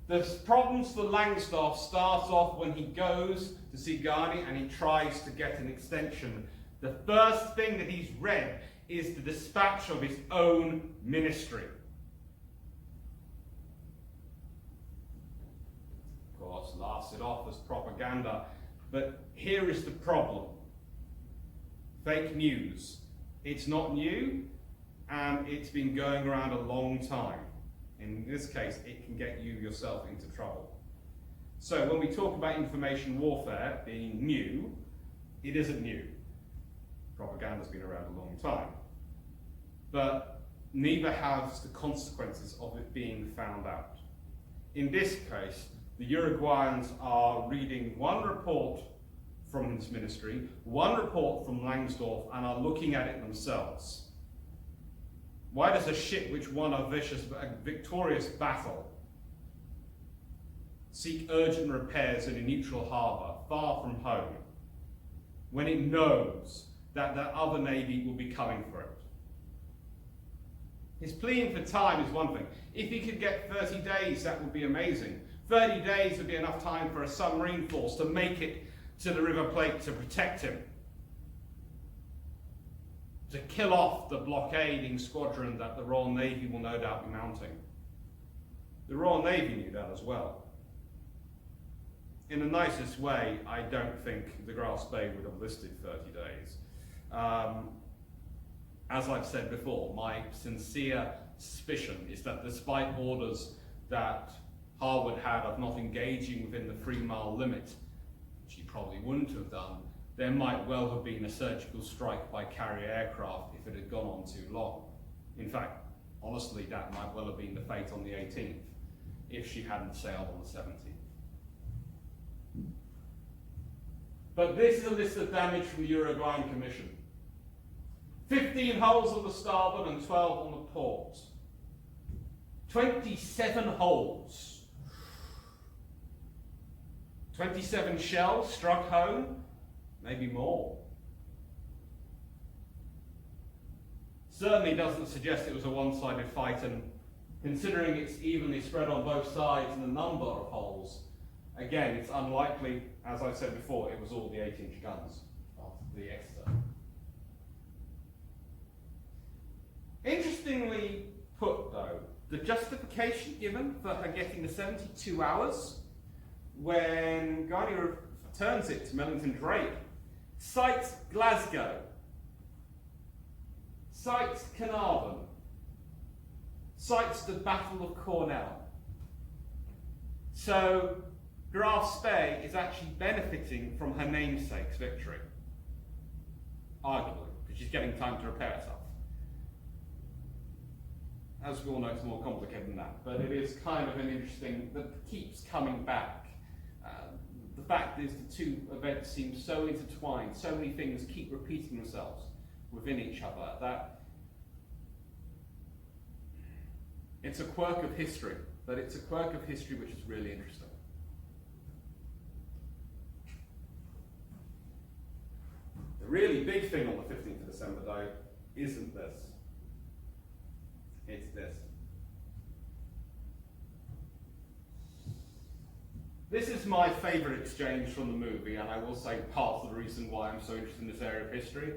The problems for Langstaff starts off when he goes to see Garni and he tries to get an extension. The first thing that he's read is the dispatch of his own ministry. Laughs it off as propaganda, but here is the problem. Fake news. It's not new, and it's been going around a long time. In this case, it can get you yourself into trouble. So when we talk about information warfare being new, it isn't new. Propaganda's been around a long time. But neither has the consequences of it being found out. In this case, the Uruguayans are reading one report from his ministry, one report from Langsdorff, and are looking at it themselves. Why does a ship which won a victorious battle seek urgent repairs in a neutral harbour, far from home, when it knows that the other navy will be coming for it? His pleading for time is one thing. If he could get 30 days, that would be amazing. 30 days would be enough time for a submarine force to make it to the River Plate to protect him, to kill off the blockading squadron that the Royal Navy will no doubt be mounting. The Royal Navy knew that as well. In the nicest way, I don't think the Grass Bay would have listed 30 days. As I've said before, my sincere suspicion is that despite orders that Harwood had of not engaging within the 3-mile limit, which he probably wouldn't have done, there might well have been a surgical strike by carrier aircraft if it had gone on too long. In fact, honestly, that might well have been the fate on the 18th, if she hadn't sailed on the 17th. But this is a list of damage from the Uruguayan Commission. 15 holes on the starboard and 12 on the port. 27 holes. 27 shells struck home, maybe more. Certainly doesn't suggest it was a one-sided fight, and considering it's evenly spread on both sides and the number of holes, again, it's unlikely, as I said before, it was all the 8-inch guns of the Exeter. Interestingly put, though, the justification given for her getting the 72 hours when Gardner returns it to Millington-Drake cites Glasgow, cites Carnarvon, cites the Battle of Cornell. So Graf Spee is actually benefiting from her namesake's victory, arguably, because she's getting time to repair herself. As we all know, it's more complicated than that, but it is kind of an interesting, that keeps coming back. The fact is the two events seem so intertwined, so many things keep repeating themselves within each other, that it's a quirk of history, but it's a quirk of history which is really interesting. The really big thing on the 15th of December, though, isn't this. It's this. This is my favourite exchange from the movie, and I will say part of the reason why I'm so interested in this area of history,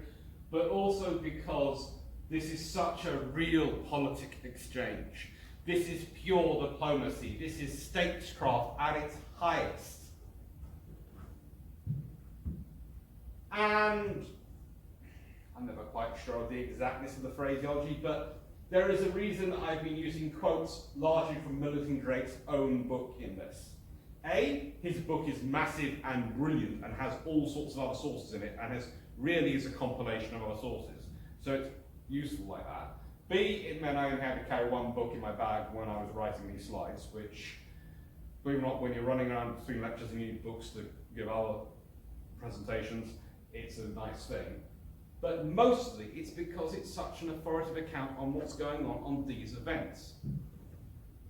but also because this is such a real politic exchange. This is pure diplomacy. This is statecraft at its highest. And I'm never quite sure of the exactness of the phraseology, but there is a reason I've been using quotes largely from Millington-Drake's own book in this. A, his book is massive and brilliant and has all sorts of other sources in it, and really is a compilation of other sources. So it's useful like that. B, it meant I only had to carry one book in my bag when I was writing these slides, which, believe it or not, when you're running around between lectures and you need books to give other presentations, it's a nice thing. But mostly it's because it's such an authoritative account on what's going on these events.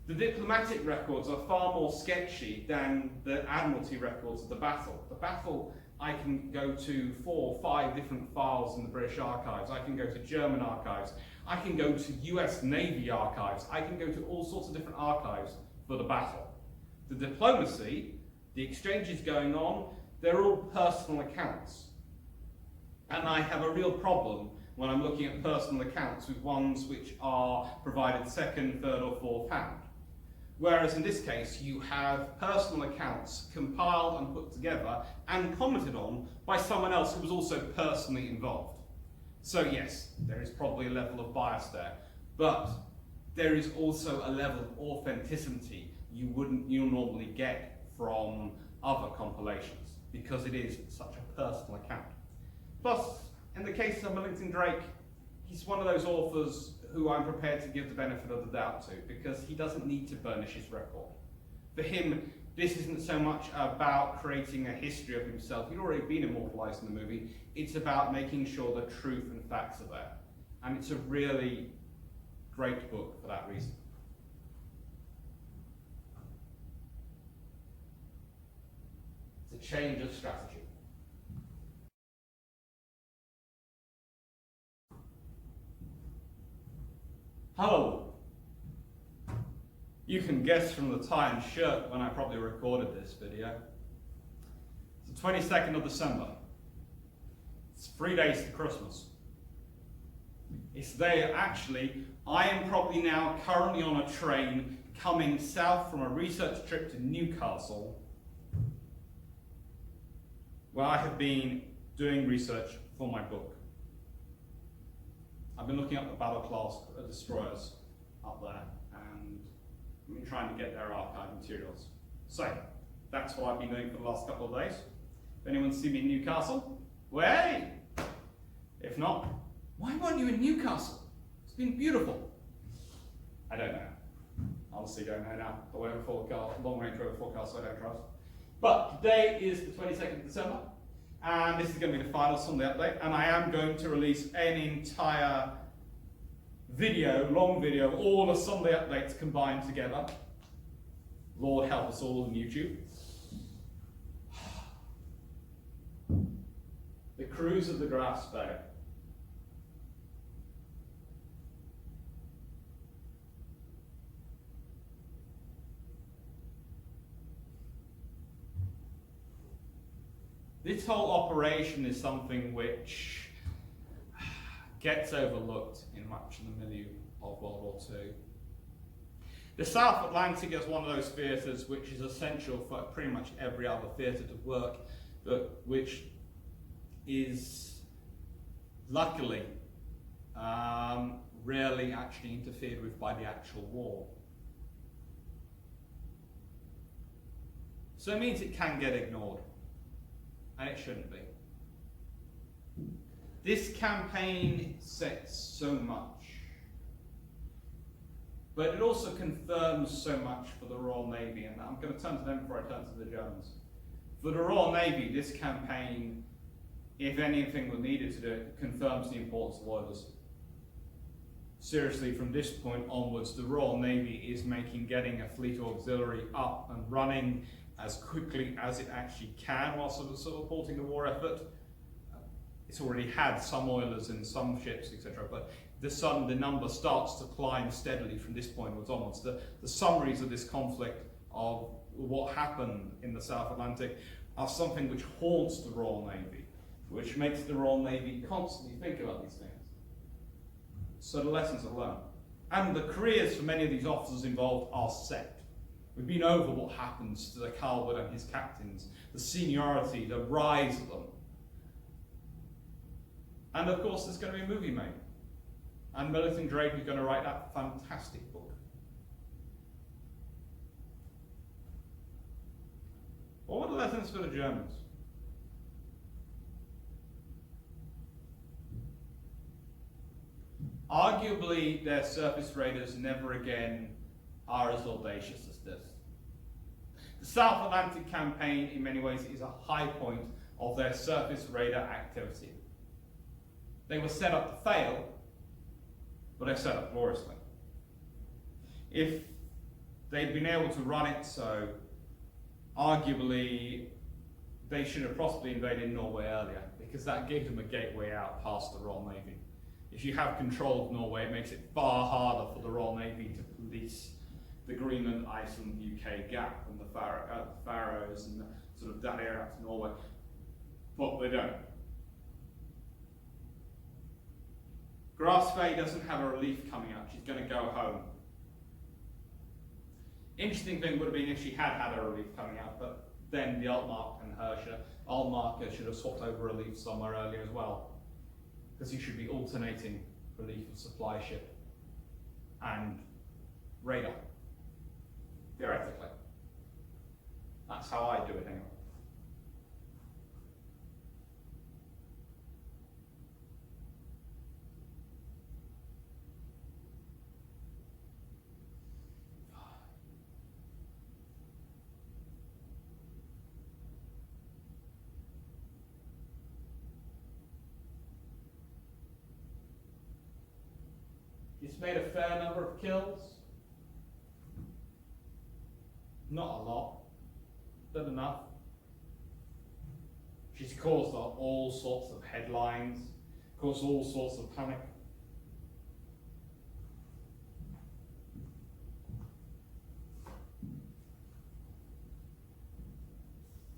The diplomatic records are far more sketchy than the Admiralty records of the battle. The battle, I can go to 4 or 5 different files in the British archives. I can go to German archives. I can go to US Navy archives. I can go to all sorts of different archives for the battle. The diplomacy, the exchanges going on, they're all personal accounts. And I have a real problem when I'm looking at personal accounts with ones which are provided second, third or fourth hand. Whereas in this case, you have personal accounts compiled and put together and commented on by someone else who was also personally involved. So yes, there is probably a level of bias there, but there is also a level of authenticity you'll normally get from other compilations, because it is such a personal account. Plus, in the case of Millington-Drake, he's one of those authors who I'm prepared to give the benefit of the doubt to, because he doesn't need to burnish his record. For him, this isn't so much about creating a history of himself. He'd already been immortalized in the movie. It's about making sure the truth and facts are there. And it's a really great book for that reason. It's a change of strategy. Hello. You can guess from the tie and shirt when I probably recorded this video. It's the 22nd of December. It's 3 days to Christmas. It's there, actually, I am probably now currently on a train coming south from a research trip to Newcastle, where I have been doing research for my book. I've been looking up the battle class destroyers up there, and I've been trying to get their archive materials. So, that's what I've been doing for the last couple of days. If anyone's seen me in Newcastle, way! If not, why weren't you in Newcastle? It's been beautiful. I don't know. Honestly, don't know now. The weather forecast, long range weather forecast, I don't trust. But today is the 22nd of December. And this is going to be the final Sunday update, and I am going to release an entire video, long video, all the Sunday updates combined together. Lord help us all on YouTube. The cruise of the Grass Bay. This whole operation is something which gets overlooked in much of the milieu of World War II. The South Atlantic is one of those theatres which is essential for pretty much every other theatre to work, but which is luckily rarely actually interfered with by the actual war. So it means it can get ignored. And it shouldn't be. This campaign sets so much, but it also confirms so much for the Royal Navy, and I'm going to turn to them before I turn to the Germans. For the Royal Navy, this campaign, if anything was needed to do it, confirms the importance of oilers. Seriously, from this point onwards, the Royal Navy is making getting a fleet auxiliary up and running as quickly as it actually can while supporting the war effort. It's already had some oilers in some ships, etc., but the number starts to climb steadily from this point onwards. The summaries of this conflict of what happened in the South Atlantic are something which haunts the Royal Navy, which makes the Royal Navy constantly think about these things. So the lessons are learned. And the careers for many of these officers involved are set. We've been over what happens to the Calvert and his captains, the seniority, the rise of them. And of course, there's going to be a movie made. And Millington-Drake is going to write that fantastic book. What are the lessons for the Germans? Arguably, their surface raiders never again are as audacious as this. The South Atlantic campaign, in many ways, is a high point of their surface radar activity. They were set up to fail, but they're set up gloriously. If they'd been able to run it so, arguably, they should have possibly invaded Norway earlier, because that gave them a gateway out past the Royal Navy. If you have control of Norway, it makes it far harder for the Royal Navy to police the Greenland, Iceland, UK gap and the Faroes and sort of that area up to Norway. But they don't. Grasfay doesn't have a relief coming up. She's going to go home. Interesting thing would have been if she had a relief coming out, but then the Altmark and Altmark should have swapped over relief somewhere earlier as well, because you should be alternating relief of supply ship and radar, theoretically. That's how I do it anyway. It's made a fair number of kills. Not a lot, but enough. She's caused all sorts of headlines, caused all sorts of panic.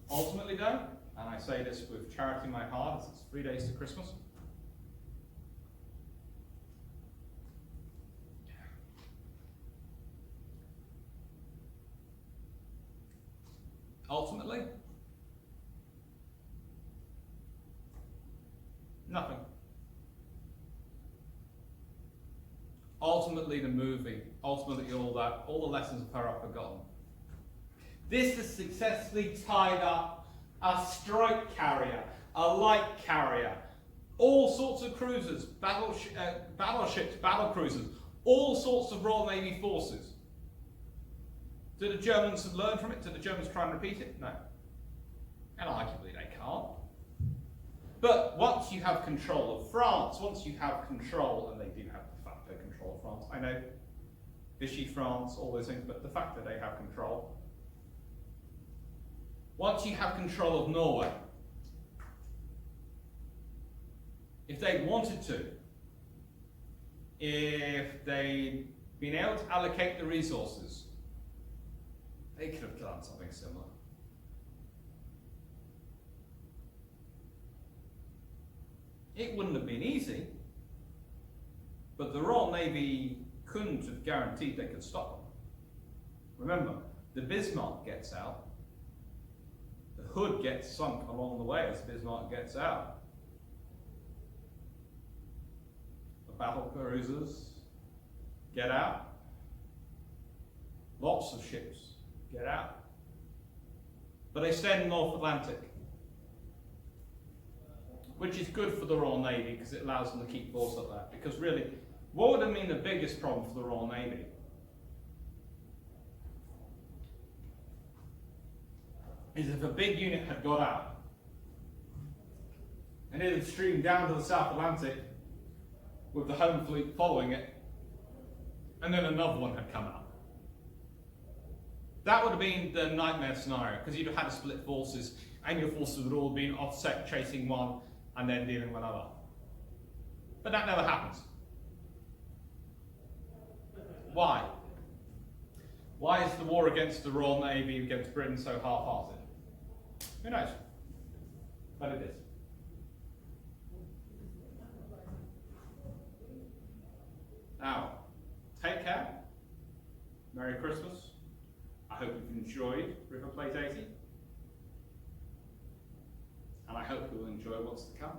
Ultimately though, and I say this with charity in my heart, as it's 3 days to Christmas, ultimately, nothing. Ultimately, the movie, ultimately all the lessons of her are forgotten. This has successfully tied up a strike carrier, a light carrier, all sorts of cruisers, battleships, battle cruisers, all sorts of Royal Navy forces. Do the Germans learn from it? Do the Germans try and repeat it? No. And arguably they can't. But once you have control of France, once you have control, and they do have de facto control of France, I know, Vichy France, all those things, but the fact that they have control. Once you have control of Norway, if they wanted to, if they'd been able to allocate the resources, they could have done something similar. It wouldn't have been easy, but the Royal Navy couldn't have guaranteed they could stop them. Remember, the Bismarck gets out, the Hood gets sunk along the way as Bismarck gets out. The battle cruisers get out. Lots of ships get out. But they stay in the North Atlantic, which is good for the Royal Navy because it allows them to keep force like that. Because really, what would have been the biggest problem for the Royal Navy? Is if a big unit had got out and it had streamed down to the South Atlantic with the home fleet following it, and then another one had come out. That would have been the nightmare scenario, because you'd have had to split forces, and your forces would all have been offset chasing one and then dealing with another. But that never happens. Why? Why is the war against the Royal Navy, against Britain, so half-hearted? Who knows? But it is. Now, take care. Merry Christmas. I hope you've enjoyed River Plate 80. And I hope you'll enjoy what's to come.